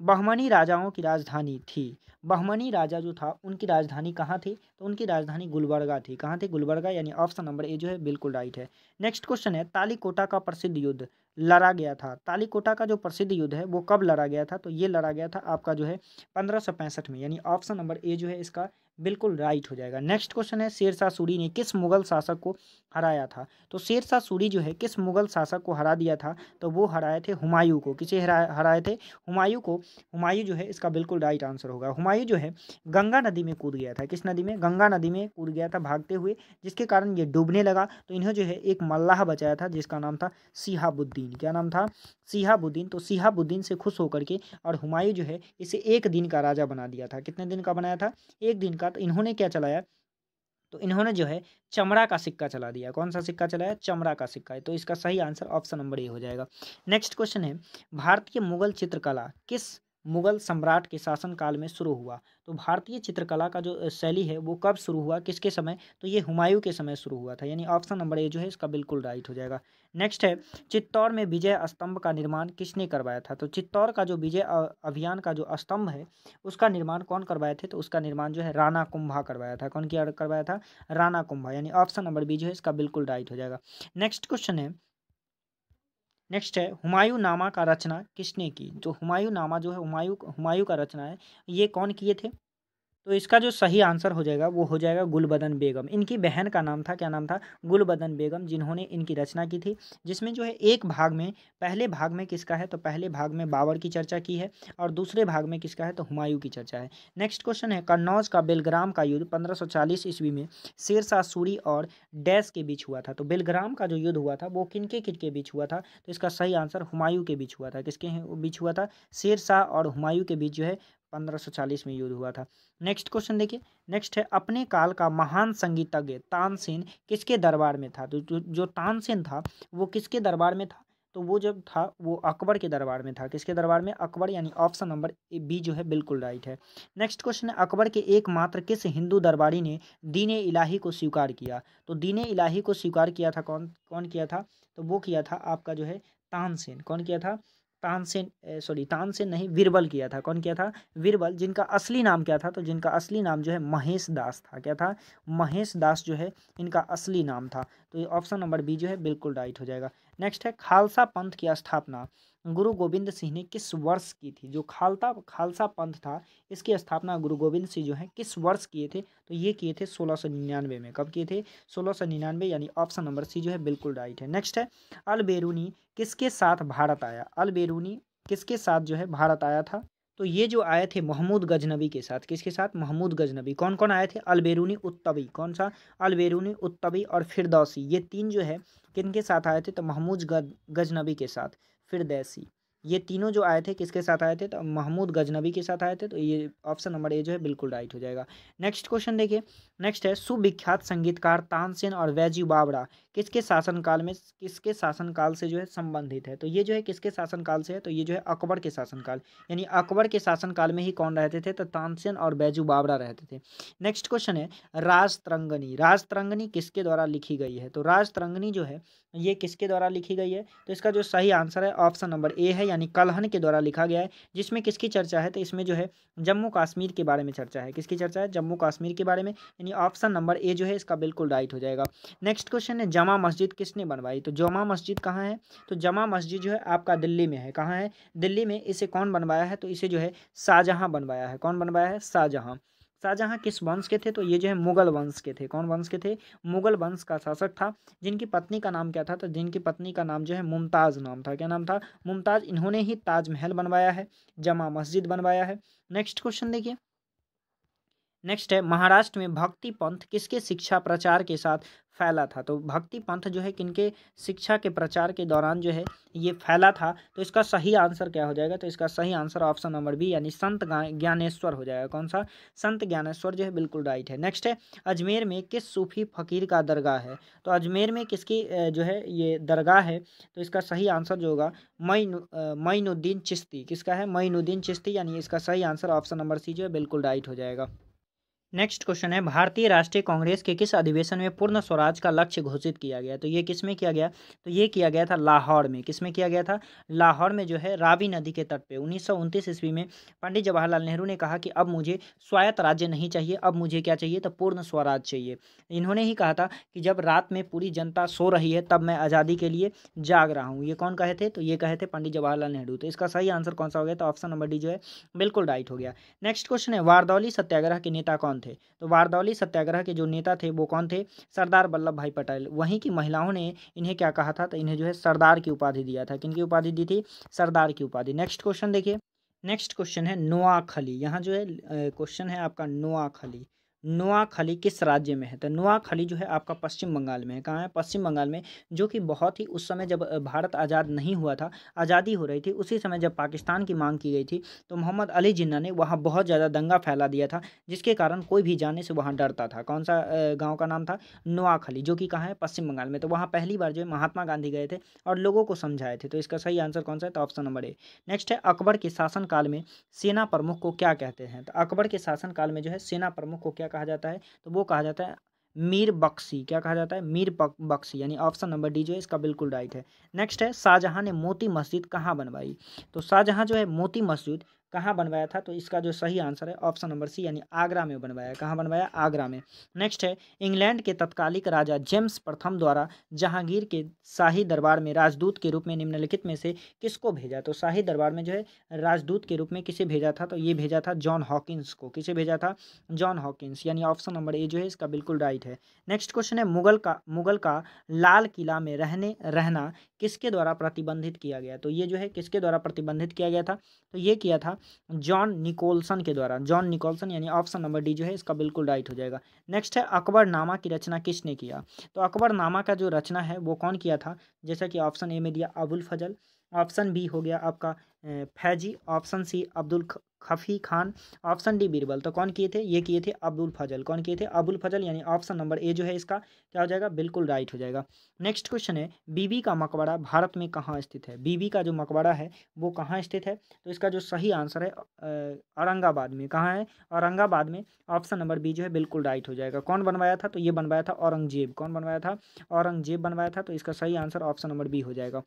बहमनी राजाओं की राजधानी थी। बहमनी राजा जो था उनकी राजधानी कहाँ थी? तो उनकी राजधानी गुलबर्गा थी। कहाँ थी? गुलबर्गा, यानी ऑप्शन नंबर ए जो है बिल्कुल राइट है। नेक्स्ट क्वेश्चन है तालीकोटा का प्रसिद्ध युद्ध लड़ा गया था। तालीकोटा का जो प्रसिद्ध युद्ध है वो कब लड़ा गया था? तो ये लड़ा गया था आपका जो है 1565 में, यानी ऑप्शन नंबर ए जो है इसका बिल्कुल राइट हो जाएगा। नेक्स्ट क्वेश्चन है शेरशाह सूरी ने किस मुगल शासक को हराया था? तो शेरशाह सूरी जो है किस मुगल शासक को हरा दिया था? तो वो हराए थे हुमायूं को। किसे हराए थे? हुमायूं को। हुमायूं जो है इसका बिल्कुल राइट आंसर होगा। हुमायूं जो है गंगा नदी में कूद गया था। किस नदी में? गंगा नदी में कूद गया था भागते हुए, जिसके कारण ये डूबने लगा। तो इन्हें जो है एक मल्लाह बचाया था जिसका नाम था सिहाबुद्दीन। क्या नाम था? सिहाबुद्दीन। तो सिहाबुद्दीन से खुश होकर के और हुमायूं जो है इसे एक दिन का राजा बना दिया था। कितने दिन का बनाया था? एक दिन का। तो इन्होंने क्या चलाया? तो इन्होंने जो है चमड़ा का सिक्का चला दिया। कौन सा सिक्का चलाया? चमड़ा का सिक्का है। तो इसका सही आंसर ऑप्शन नंबर ए हो जाएगा। नेक्स्ट क्वेश्चन है भारतीय मुगल चित्रकला किस मुगल सम्राट के शासनकाल में शुरू हुआ? तो भारतीय चित्रकला का जो शैली है वो कब शुरू हुआ, किसके समय? तो ये हुमायूं के समय शुरू हुआ था, यानी ऑप्शन नंबर ए जो है इसका बिल्कुल राइट हो जाएगा। नेक्स्ट है चित्तौड़ में विजय स्तंभ का निर्माण किसने करवाया था? तो चित्तौड़ का जो विजय अभियान का जो स्तंभ है उसका निर्माण कौन करवाए थे? तो उसका निर्माण जो है राणा कुंभा करवाया था। कौन किया करवाया था? राणा कुंभा, यानी ऑप्शन नंबर बी जो है इसका बिल्कुल राइट हो जाएगा। नेक्स्ट क्वेश्चन है हुमायूं नामा का रचना किसने की? तो हुमायूं नामा जो है हुमायूं का रचना है, ये कौन किए थे? तो इसका जो सही आंसर हो जाएगा वो हो जाएगा गुलबदन बेगम। इनकी बहन का नाम था, क्या नाम था? गुलबदन बेगम, जिन्होंने इनकी रचना की थी। जिसमें जो है एक भाग में, पहले भाग में किसका है? तो पहले भाग में बाबर की चर्चा की है और दूसरे भाग में किसका है? तो हुमायूं की चर्चा है। नेक्स्ट क्वेश्चन है कन्नौज का बेलग्राम का युद्ध 1540 ईस्वी में शेरशाह सूरी और डैश के बीच हुआ था। तो बेलग्राम का जो युद्ध हुआ था वो किनके बीच हुआ था? तो इसका सही आंसर हुमायूं के बीच हुआ था। किसके बीच हुआ था? शेरशाह और हुमायूं के बीच जो है 1540 में युद्ध हुआ था। नेक्स्ट क्वेश्चन देखिए। नेक्स्ट है अपने काल का महान संगीतज्ञ तानसेन किसके दरबार में था? तो जो तानसेन था वो किसके दरबार में था? तो वो जब था वो अकबर के दरबार में था। किसके दरबार में? अकबर, यानी ऑप्शन नंबर बी जो है बिल्कुल राइट है। नेक्स्ट क्वेश्चन है अकबर के एकमात्र किस हिंदू दरबारी ने दीन इलाही को स्वीकार किया? तो दीन इलाही को स्वीकार किया था कौन? कौन किया था? तो वो किया था आपका जो है तानसेन। कौन किया था? तानसेन नहीं, बीरबल किया था। कौन किया था? बीरबल। जिनका असली नाम क्या था? तो जिनका असली नाम जो है महेश दास था। क्या था? महेश दास जो है इनका असली नाम था। तो ये ऑप्शन नंबर बी जो है बिल्कुल राइट हो जाएगा। नेक्स्ट है खालसा पंथ की स्थापना गुरु गोविंद सिंह ने किस वर्ष की थी? जो खालसा पंथ था इसकी स्थापना गुरु गोविंद सिंह जो है किस वर्ष किए थे? तो ये किए थे 1699 में। कब किए थे? 1699, यानी ऑप्शन नंबर सी जो है बिल्कुल राइट है। नेक्स्ट है अल बेरूनी किसके साथ भारत आया? अल बेरूनी किसके साथ जो है भारत आया था? तो ये जो आए थे महमूद गजनबी के साथ। किसके साथ? महमूद गजनबी। कौन कौन आए थे? अलबेरूनी उत्तबी। कौन सा? अलबेरूनी उत्तबी और फिरदौसी, ये तीन जो है किनके साथ आए थे? तो महमूद गजनबी के साथ, फिरदौसी, ये तीनों जो आए थे किसके साथ आए थे? तो महमूद गजनबी के साथ आए थे। तो ये ऑप्शन नंबर ए जो है बिल्कुल राइट हो जाएगा। नेक्स्ट क्वेश्चन देखिए। नेक्स्ट है सुविख्यात संगीतकार तानसेन और बैजू बावरा किसके शासनकाल से जो है संबंधित है? तो ये जो है किसके शासनकाल से है? तो ये जो है अकबर के शासनकाल, यानी अकबर के शासनकाल में ही कौन रहते थे? तो तानसेन और बैजू बावरा रहते थे। नेक्स्ट क्वेश्चन है राजतरंगिणी किसके द्वारा लिखी गई है? तो राजतरंगिणी जो है ये किसके द्वारा लिखी गई है? तो इसका जो सही आंसर है ऑप्शन नंबर ए है, यानी कल्हण के द्वारा लिखा गया है। जिसमें किसकी चर्चा है? तो इसमें जो है जम्मू कश्मीर के बारे में चर्चा है। किसकी चर्चा है? जम्मू कश्मीर के बारे में, यानी ऑप्शन नंबर ए जो है इसका बिल्कुल राइट हो जाएगा। नेक्स्ट क्वेश्चन है जामा मस्जिद किसने बनवाई? तो जामा मस्जिद कहाँ है? तो जामा मस्जिद जो है आपका दिल्ली में है। कहाँ है? दिल्ली में। इसे कौन बनवाया है? तो इसे जो है शाहजहां बनवाया है। कौन बनवाया है? शाहजहां। शाहजहां किस वंश के थे? तो ये जो है मुगल वंश के थे। कौन वंश के थे? मुगल वंश का शासक था। जिनकी पत्नी का नाम क्या था? तो जिनकी पत्नी का नाम जो है मुमताज़ नाम था। क्या नाम था? मुमताज़। इन्होंने ही ताजमहल बनवाया है, जामा मस्जिद बनवाया है। नेक्स्ट क्वेश्चन देखिए। नेक्स्ट है महाराष्ट्र में भक्ति पंथ किसके शिक्षा प्रचार के साथ फैला था? तो भक्ति पंथ जो है किनके शिक्षा के प्रचार के दौरान जो है ये फैला था? तो इसका सही आंसर क्या हो जाएगा? तो इसका सही आंसर ऑप्शन नंबर बी, यानी संत ज्ञानेश्वर हो जाएगा। कौन सा? संत ज्ञानेश्वर जो है बिल्कुल राइट है। नेक्स्ट है अजमेर में किस सूफी फकीर का दरगाह है? तो अजमेर में किसकी जो है ये दरगाह है? तो इसका सही आंसर जो होगा मोइनुद्दीन चिश्ती। किसका है? मोइनुद्दीन चिश्ती, यानी इसका सही आंसर ऑप्शन नंबर सी जो है बिल्कुल राइट हो जाएगा। नेक्स्ट क्वेश्चन है भारतीय राष्ट्रीय कांग्रेस के किस अधिवेशन में पूर्ण स्वराज का लक्ष्य घोषित किया गया? तो ये किस में किया गया? तो ये किया गया था लाहौर में। किस में किया गया था? लाहौर में, जो है रावी नदी के तट पे। 1929 ईस्वी में पंडित जवाहरलाल नेहरू ने कहा कि अब मुझे स्वायत्त राज्य नहीं चाहिए, अब मुझे क्या चाहिए? तो पूर्ण स्वराज चाहिए। इन्होंने ही कहा था कि जब रात में पूरी जनता सो रही है तब मैं आज़ादी के लिए जाग रहा हूँ। ये कौन कहे थे? तो ये कहे थे पंडित जवाहरलाल नेहरू। तो इसका सही आंसर कौन सा हो गया? तो ऑप्शन नंबर डी जो है बिल्कुल राइट हो गया। नेक्स्ट क्वेश्चन है वारदौली सत्याग्रह के नेता कौन कौन थे? तो बारदौली सत्याग्रह के जो नेता थे वो कौन थे? सरदार वल्लभ भाई पटेल। वहीं की महिलाओं ने इन्हें क्या कहा था? तो इन्हें जो है सरदार की उपाधि दिया था। किनकी उपाधि दी थी? सरदार की उपाधि। नेक्स्ट क्वेश्चन देखिए, नेक्स्ट क्वेश्चन है नोआखली। यहाँ जो है क्वेश्चन है आपका नोआखली। नोआखली किस राज्य में है? तो नोआखली जो है आपका पश्चिम बंगाल में है। कहाँ है? पश्चिम बंगाल में, जो कि बहुत ही उस समय जब भारत आज़ाद नहीं हुआ था, आज़ादी हो रही थी, उसी समय जब पाकिस्तान की मांग की गई थी, तो मोहम्मद अली जिन्ना ने वहाँ बहुत ज़्यादा दंगा फैला दिया था, जिसके कारण कोई भी जाने से वहाँ डरता था। कौन सा गाँव का नाम था? नोआखली, जो कि कहाँ है? पश्चिम बंगाल में। तो वहाँ पहली बार जो है महात्मा गांधी गए थे और लोगों को समझाए थे। तो इसका सही आंसर कौन सा है? तो ऑप्शन नंबर ए। नेक्स्ट है अकबर के शासनकाल में सेना प्रमुख को क्या कहते हैं? तो अकबर के शासनकाल में जो है सेना प्रमुख को क्या कहा जाता है? तो वो कहा जाता है मीर बख्शी। क्या कहा जाता है? मीर बख्शी, यानी ऑप्शन नंबर डी जो है इसका बिल्कुल राइट है। नेक्स्ट है शाहजहां ने मोती मस्जिद कहाँ बनवाई? तो शाहजहां जो है मोती मस्जिद कहाँ बनवाया था? तो इसका जो सही आंसर है ऑप्शन नंबर सी, यानी आगरा में बनवाया। कहाँ बनवाया? आगरा में। नेक्स्ट है इंग्लैंड के तत्कालिक राजा जेम्स प्रथम द्वारा जहांगीर के शाही दरबार में राजदूत के रूप में निम्नलिखित में से किसको भेजा? तो शाही दरबार में जो है राजदूत के रूप में किसे भेजा था? तो ये भेजा था जॉन हॉकिंस को। किसे भेजा था? जॉन हॉकिंस, यानी ऑप्शन नंबर ए जो है इसका बिल्कुल राइट है। नेक्स्ट क्वेश्चन है मुगल का लाल किला में रहना किसके द्वारा प्रतिबंधित किया गया? तो ये जो है किसके द्वारा प्रतिबंधित किया गया था? तो ये किया था जॉन निकोलसन के द्वारा। जॉन निकोलसन, यानी ऑप्शन नंबर डी जो है इसका बिल्कुल राइट हो जाएगा। नेक्स्ट है अकबरनामा की रचना किसने किया? तो अकबरनामा का जो रचना है वो कौन किया था? जैसा कि ऑप्शन ए में दिया अबुल फजल, ऑप्शन बी हो गया आपका Faizi, option C Abdul Khafi Khan, option D Birbal. तो कौन किए थे? ये किए थे अब्दुल फजल। कौन किए थे? अबुल फजल, यानी ऑप्शन नंबर ए जो है इसका क्या हो जाएगा? बिल्कुल राइट हो जाएगा। नेक्स्ट क्वेश्चन है बीबी का मकबरा भारत में कहाँ स्थित है? बीबी का जो मकबरा है वो कहाँ स्थित है? तो इसका जो सही आंसर है औरंगाबाद में। कहाँ है? औरंगाबाद में। ऑप्शन नंबर बी जो है बिल्कुल राइट हो जाएगा। कौन बनवाया था? तो ये बनवाया था औरंगजेब। कौन बनवाया था? औरंगजेब बनवाया था। तो इसका सही आंसर ऑप्शन नंबर बी हो जाएगा।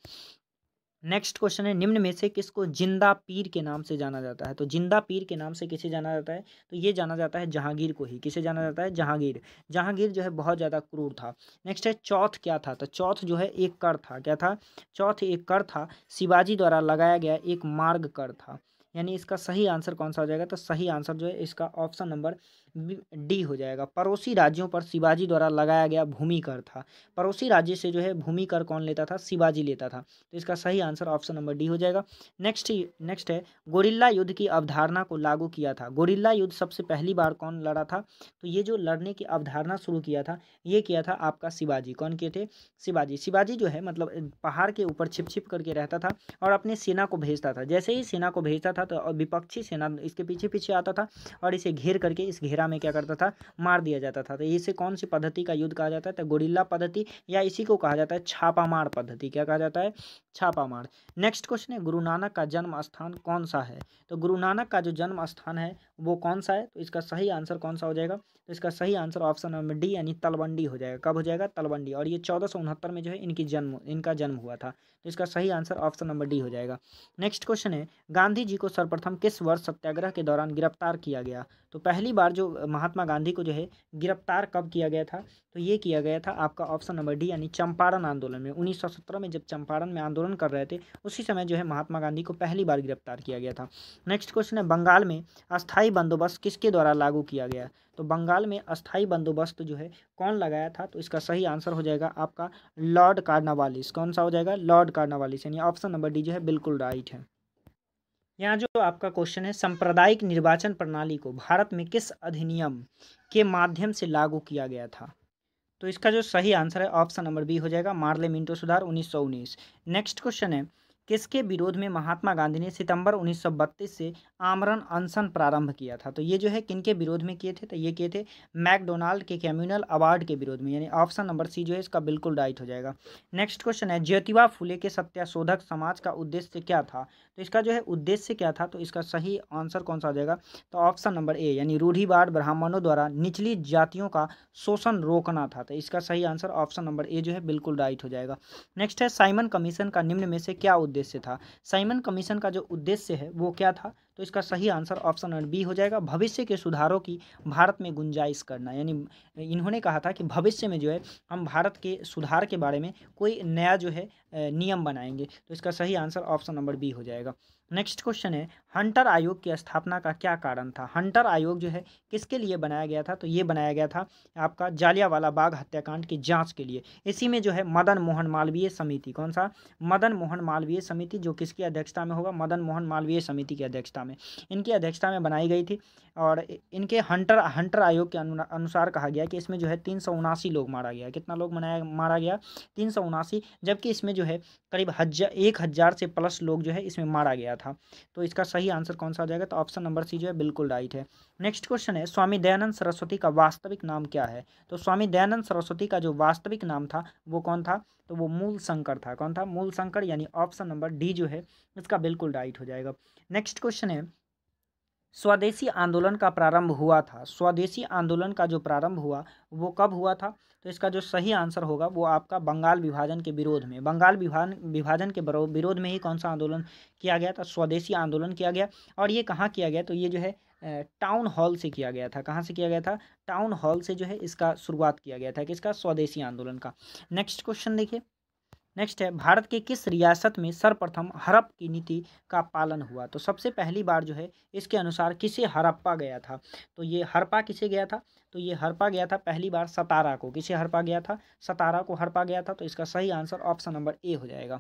नेक्स्ट क्वेश्चन है निम्न में से किसको जिंदा पीर के नाम से जाना जाता है? तो जिंदा पीर के नाम से किसे जाना जाता है? तो ये जाना जाता है जहांगीर को ही। किसे जाना जाता है? जहांगीर। जहांगीर जो है बहुत ज़्यादा क्रूर था। नेक्स्ट है चौथ क्या था? तो चौथ जो है एक कर था। क्या था? चौथ एक कर था, शिवाजी द्वारा लगाया गया एक मार्ग कर था। यानी इसका सही आंसर कौन सा हो जाएगा? तो सही आंसर जो है इसका ऑप्शन नंबर डी हो जाएगा। पड़ोसी राज्यों पर शिवाजी द्वारा लगाया गया भूमि कर था। पड़ोसी राज्य से जो है भूमि कर कौन लेता था? शिवाजी लेता था। तो इसका सही आंसर ऑप्शन नंबर डी हो जाएगा। नेक्स्ट है गोरिल्ला युद्ध की अवधारणा को लागू किया था। गोरिल्ला युद्ध सबसे पहली बार कौन लड़ा था? तो ये जो लड़ने की अवधारणा शुरू किया था ये किया था आपका शिवाजी। कौन किए थे? शिवाजी। शिवाजी जो है मतलब पहाड़ के ऊपर छिप छिप करके रहता था और अपनी सेना को भेजता था। जैसे ही सेना को भेजता था तो विपक्षी सेना इसके पीछे पीछे आता था और इसे घेर करके इस घेरा में क्या करता था? मार दिया जाता था। तो इसे कौन सी पद्धति का युद्ध कहा जाता है? तो गोरिल्ला पद्धति, या इसी को कहा जाता है छापामार पद्धति। क्या कहा जाता है? छापामार। नेक्स्ट क्वेश्चन है गुरु नानक का जन्म स्थान कौन सा है? तो गुरु नानक का जो जन्म स्थान है वो कौन सा है? तो इसका सही आंसर कौन सा हो जाएगा? तो इसका सही आंसर ऑप्शन नंबर डी, यानी तलवंडी हो जाएगा। कब हो जाएगा? तलवंडी। और ये 1469 में जो है इनका जन्म हुआ था। तो इसका सही आंसर ऑप्शन नंबर डी हो जाएगा। नेक्स्ट क्वेश्चन है गांधी जी को सर्वप्रथम किस वर्ष सत्याग्रह के दौरान गिरफ्तार किया गया? तो पहली बार जो महात्मा गांधी को जो है गिरफ्तार कब किया गया था? तो ये किया गया था आपका ऑप्शन नंबर डी, यानी चंपारण आंदोलन में। 1917 में जब चंपारण में आंदोलन कर रहे थे उसी समय जो है महात्मा गांधी को पहली बार गिरफ्तार किया गया था। नेक्स्ट क्वेश्चन है बंगाल में अस्थाई बंदोबस्त किसके द्वारा लागू किया गया? तो बंगाल में अस्थाई बंदोबस्त जो है कौन लगाया था? तो इसका सही आंसर हो जाएगा आपका लॉर्ड कार्नवालिस। कौन सा हो जाएगा? लॉर्ड कार्नवालिस, यानी ऑप्शन नंबर डी जो है बिल्कुल राइट है। यहाँ जो आपका क्वेश्चन है सांप्रदायिक निर्वाचन प्रणाली को भारत में किस अधिनियम के माध्यम से लागू किया गया था? तो इसका जो सही आंसर है ऑप्शन नंबर बी हो जाएगा मार्ले मिंटो सुधार 1919। नेक्स्ट क्वेश्चन है किसके विरोध में महात्मा गांधी ने सितंबर 1932 से आमरण अनशन प्रारंभ किया था? तो ये जो है किनके विरोध में किए थे? तो ये किए थे मैकडोनाल्ड के कम्युनल अवार्ड के विरोध में, यानी ऑप्शन नंबर सी जो है इसका बिल्कुल राइट हो जाएगा। नेक्स्ट क्वेश्चन है ज्योतिबा फुले के सत्याशोधक समाज का उद्देश्य क्या था? तो इसका जो है उद्देश्य क्या था? तो इसका सही आंसर कौन सा हो जाएगा? तो ऑप्शन नंबर ए, यानी रूढ़िवाद ब्राह्मणों द्वारा निचली जातियों का शोषण रोकना था। तो इसका सही आंसर ऑप्शन नंबर ए जो है बिल्कुल राइट हो जाएगा। नेक्स्ट है साइमन कमीशन का निम्न में से क्या उद्देश्य था? साइमन कमीशन का जो उद्देश्य है वो क्या था? तो इसका सही आंसर ऑप्शन नंबर बी हो जाएगा। भविष्य के सुधारों की भारत में गुंजाइश करना, यानी इन्होंने कहा था कि भविष्य में जो है हम भारत के सुधार के बारे में कोई नया जो है नियम बनाएंगे। तो इसका सही आंसर ऑप्शन नंबर बी हो जाएगा। नेक्स्ट क्वेश्चन है, हंटर आयोग की स्थापना का क्या कारण था? हंटर आयोग जो है किसके लिए बनाया गया था? तो ये बनाया गया था आपका जालियांवाला बाग हत्याकांड की जांच के लिए। इसी में जो है मदन मोहन मालवीय समिति, कौन सा? मदन मोहन मालवीय समिति, जो किसकी अध्यक्षता में होगा? मदन मोहन मालवीय समिति की अध्यक्षता में, इनकी अध्यक्षता में बनाई गई थी। और इनके हंटर आयोग के अनुसार कहा गया कि इसमें जो है 379 लोग मारा गया। कितना लोग मारा गया? 379, जबकि इसमें जो है करीब 1000 से प्लस लोग जो है इसमें मारा गया था। तो इसका सही आंसर कौन सा हो जाएगा? तो ऑप्शन नंबर सी जो है बिल्कुल राइट है। नेक्स्ट क्वेश्चन है, स्वामी दयानंद सरस्वती का वास्तविक नाम क्या है? तो स्वामी दयानंद सरस्वती का जो वास्तविक नाम था वो कौन था? तो वो मूल शंकर था। कौन था? मूल शंकर, यानी ऑप्शन नंबर डी जो है इसका बिल्कुल राइट हो जाएगा। नेक्स्ट क्वेश्चन है, स्वदेशी आंदोलन का प्रारंभ हुआ था, स्वदेशी आंदोलन का जो प्रारंभ हुआ वो कब हुआ था? तो इसका जो सही आंसर होगा वो आपका बंगाल विभाजन के विरोध में, बंगाल विभाजन के विरोध में ही कौन सा आंदोलन किया गया था? स्वदेशी आंदोलन किया गया। और ये कहाँ किया गया? तो ये जो है टाउन हॉल से किया गया था। कहाँ से किया गया था? टाउन हॉल से जो है इसका शुरुआत किया गया था किसका? स्वदेशी आंदोलन का। नेक्स्ट क्वेश्चन देखिए, नेक्स्ट है, भारत के किस रियासत में सर्वप्रथम हड़प की नीति का पालन हुआ? तो सबसे पहली बार जो है इसके अनुसार किसे हड़प्पा गया था? तो ये हड़प्पा किसे गया था? तो ये हड़प्पा गया था पहली बार सतारा को। किसे हड़प्पा गया था? सतारा को हड़प्पा गया था। तो इसका सही आंसर ऑप्शन नंबर ए हो जाएगा।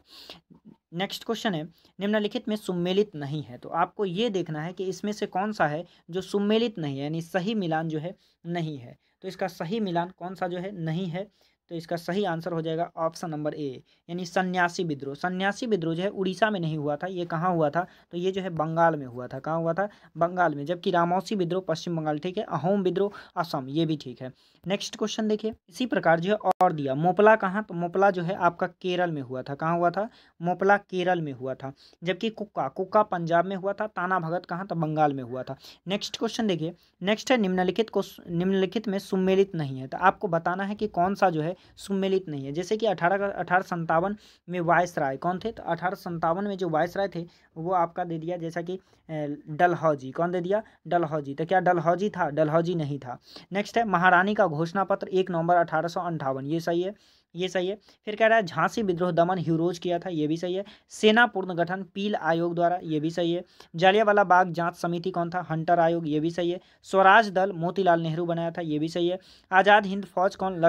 नेक्स्ट क्वेश्चन है, निम्नलिखित में सुमेलित नहीं है। तो आपको ये देखना है कि इसमें से कौन सा है जो सुमेलित नहीं है, यानी सही मिलान जो है नहीं है। तो इसका सही मिलान कौन सा जो है नहीं है? तो इसका सही आंसर हो जाएगा ऑप्शन नंबर ए, यानी सन्यासी विद्रोह। सन्यासी विद्रोह जो है उड़ीसा में नहीं हुआ था, ये कहाँ हुआ था? तो ये जो है बंगाल में हुआ था। कहाँ हुआ था? बंगाल में। जबकि रामौसी विद्रोह पश्चिम बंगाल, ठीक है। अहोम विद्रोह असम, ये भी ठीक है। नेक्स्ट क्वेश्चन देखिए, इसी प्रकार जो है और दिया, मोपला कहाँ? तो मोपला जो है आपका केरल में हुआ था। कहाँ हुआ था? मोपला केरल में हुआ था। जबकि कुक्का पंजाब में हुआ था। ताना भगत कहाँ? तो बंगाल में हुआ था। नेक्स्ट क्वेश्चन देखिए, नेक्स्ट है, निम्नलिखित में सुमेलित नहीं है। तो आपको बताना है कि कौन सा जो है सुमेलित नहीं है। जैसे कि 1857 में वायसराय कौन थे? तो 1857 में जो वायसराय थे वो आपका दे दिया, जैसा कि डलहौजी। कौन दे दिया? डलहौजी। तो क्या डलहौजी था? डलहौजी नहीं था। नेक्स्ट है, महारानी का घोषणा पत्र 1 नवंबर 1858, ये सही है, ये सही है। फिर कह रहा है झांसी विद्रोह दमन ह्यूरोज किया था, ये भी सही है। सेना पुनर्गठन पील आयोग द्वारा, ये भी सही है। जालियांवाला बाग जांच समिति कौन था? हंटर आयोग, ये भी सही है। स्वराज दल मोतीलाल नेहरू बनाया था, ये भी सही है। आज़ाद हिंद फौज कौन?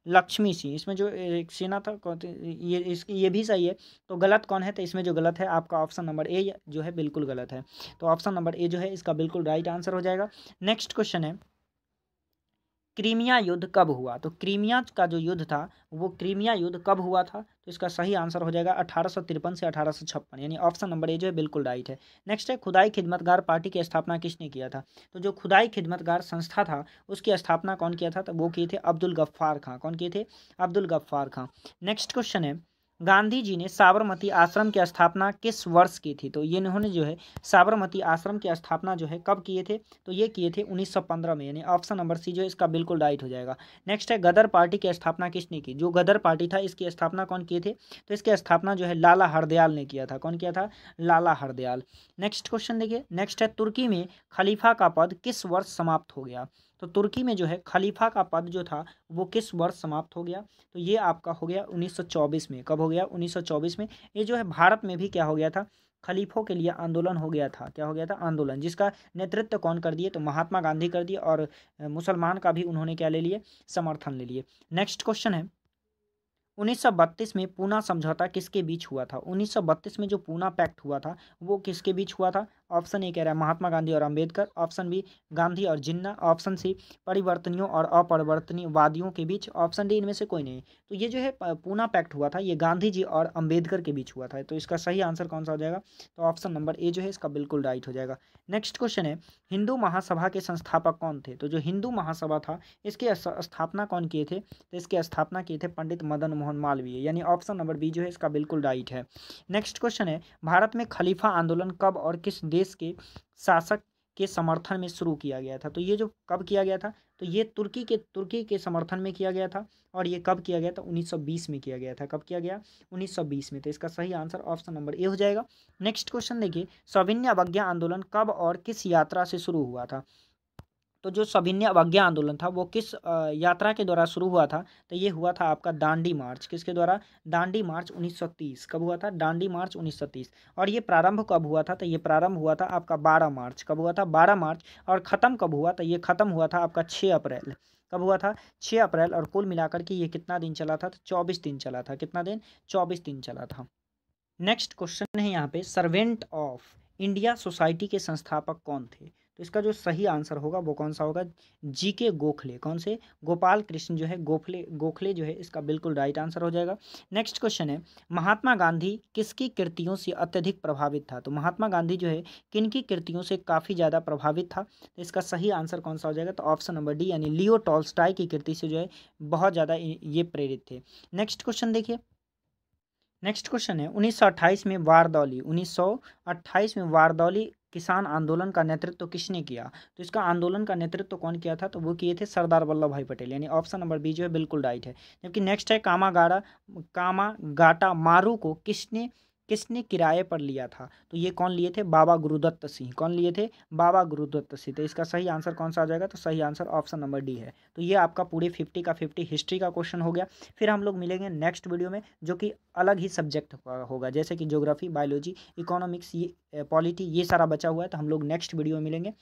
लक्ष्मी सिंह। इसमें जो एक सेना था कौन? ये भी सही है। तो गलत कौन है? तो इसमें जो गलत है आपका ऑप्शन नंबर ए जो है बिल्कुल गलत है। तो ऑप्शन नंबर ए जो है इसका बिल्कुल राइट आंसर हो जाएगा। नेक्स्ट क्वेश्चन है, क्रीमिया युद्ध कब हुआ? तो क्रीमिया का जो युद्ध था वो क्रीमिया युद्ध कब हुआ था? तो इसका सही आंसर हो जाएगा 1853 से 1856, यानी ऑप्शन नंबर ए जो है बिल्कुल राइट है। नेक्स्ट है, खुदाई खिदमतगार पार्टी की स्थापना किसने किया था? तो जो खुदाई खिदमतगार संस्था था उसकी स्थापना कौन किया था? तो वो किए थे अब्दुल गफ्फार खां। कौन किए थे? अब्दुल गफ्फार खां। नेक्स्ट क्वेश्चन है, गांधी जी ने साबरमती आश्रम की स्थापना किस वर्ष की थी? तो ये इन्होंने जो है साबरमती आश्रम की स्थापना जो है कब किए थे? तो ये किए थे 1915 में, यानी ऑप्शन नंबर सी जो है इसका बिल्कुल राइट हो जाएगा। नेक्स्ट है, गदर पार्टी की स्थापना किसने की? जो गदर पार्टी था इसकी स्थापना कौन किए थे? तो इसकी स्थापना जो है लाला हरदयाल ने किया था। कौन किया था? लाला हरदयाल। नेक्स्ट क्वेश्चन देखिए, नेक्स्ट है, तुर्की में खलीफा का पद किस वर्ष समाप्त हो गया? तो तुर्की में जो है खलीफा का पद जो था वो किस वर्ष समाप्त हो गया? तो ये आपका हो गया 1924 में। कब हो गया? 1924 में। ये जो है भारत में भी क्या हो गया था? खलीफों के लिए आंदोलन हो गया था। क्या हो गया था? आंदोलन, जिसका नेतृत्व कौन कर दिए? तो महात्मा गांधी कर दिए, और मुसलमान का भी उन्होंने क्या ले लिए? समर्थन ले लिए। नेक्स्ट क्वेश्चन है, 1932 में पूना समझौता किसके बीच हुआ था? 1932 में जो पूना पैक्ट हुआ था वो किसके बीच हुआ था? ऑप्शन ए कह रहा है महात्मा गांधी और अंबेडकर, ऑप्शन बी गांधी और जिन्ना, ऑप्शन सी परिवर्तनियों और अपरिवर्तनवादियों के बीच, ऑप्शन डी इनमें से कोई नहीं। तो ये जो है पूना पैक्ट हुआ था ये गांधी जी और अंबेडकर के बीच हुआ था। तो इसका सही आंसर कौन सा हो जाएगा? तो ऑप्शन नंबर ए जो है इसका बिल्कुल राइट हो जाएगा। नेक्स्ट क्वेश्चन है, हिंदू महासभा के संस्थापक कौन थे? तो जो हिंदू महासभा था इसकी स्थापना कौन किए थे? तो इसकी स्थापना किए थे पंडित मदन मोहन मालवीय, यानी ऑप्शन नंबर बी जो है इसका बिल्कुल राइट है। नेक्स्ट क्वेश्चन है, भारत में खलीफा आंदोलन कब और किस देश के शासक के समर्थन में शुरू किया गया था। तो ये जो कब किया गया था, तो ये तुर्की के समर्थन में किया गया था। और ये कब किया गया था, 1920 में किया गया था। कब किया गया, 1920 में। तो इसका सही आंसर ऑप्शन नंबर ए हो जाएगा। नेक्स्ट क्वेश्चन देखिए, सविनय अवज्ञा आंदोलन कब और किस यात्रा से शुरू हुआ था। तो जो सविनय अवज्ञा आंदोलन था वो किस यात्रा के द्वारा शुरू हुआ था, तो ये हुआ था आपका दांडी मार्च। किसके द्वारा, दांडी मार्च 1930। कब हुआ था, दांडी मार्च 1930। और ये प्रारंभ कब हुआ था, तो ये प्रारंभ हुआ था आपका 12 मार्च। कब हुआ था, 12 मार्च। और ख़त्म कब हुआ, तो ये ख़त्म हुआ था आपका 6 अप्रैल। कब हुआ था, 6 अप्रैल। और कुल मिलाकर के ये कितना दिन चला था, तो 24 दिन चला था। कितना दिन, 24 दिन चला था। नेक्स्ट क्वेश्चन है यहाँ पे, सर्वेंट ऑफ इंडिया सोसाइटी के संस्थापक कौन थे। तो इसका जो सही आंसर होगा वो कौन सा होगा, जीके गोखले। कौन से, गोपाल कृष्ण जो है गोखले जो है इसका बिल्कुल राइट आंसर हो जाएगा। नेक्स्ट क्वेश्चन है, महात्मा गांधी किसकी कृतियों से अत्यधिक प्रभावित था। तो महात्मा गांधी जो है किनकी कृतियों से काफ़ी ज़्यादा प्रभावित था, तो इसका सही आंसर कौन सा हो जाएगा, तो ऑप्शन नंबर डी यानी लियो टॉल्स्टॉय की कृति से जो है बहुत ज़्यादा ये प्रेरित थे। नेक्स्ट क्वेश्चन देखिए, नेक्स्ट क्वेश्चन है, 1928 में वारदौली 1928 में वारदौली किसान आंदोलन का नेतृत्व किसने किया। तो इसका आंदोलन का नेतृत्व कौन किया था, तो वो किए थे सरदार वल्लभ भाई पटेल। यानी ऑप्शन नंबर बी जो है बिल्कुल राइट है। जबकि नेक्स्ट है, कामागाटा मारू को किसने किसने किराए पर लिया था। तो ये कौन लिए थे, बाबा गुरुदत्त सिंह। कौन लिए थे, बाबा गुरुदत्त सिंह। तो इसका सही आंसर कौन सा आ जाएगा, तो सही आंसर ऑप्शन नंबर डी है। तो ये आपका पूरे 50 का 50 हिस्ट्री का क्वेश्चन हो गया। फिर हम लोग मिलेंगे नेक्स्ट वीडियो में, जो कि अलग ही सब्जेक्ट होगा, जैसे कि ज्योग्राफी, बायोलॉजी, इकोनॉमिक्स, ये पॉलिटी, ये सारा बचा हुआ है। तो हम लोग नेक्स्ट वीडियो में मिलेंगे।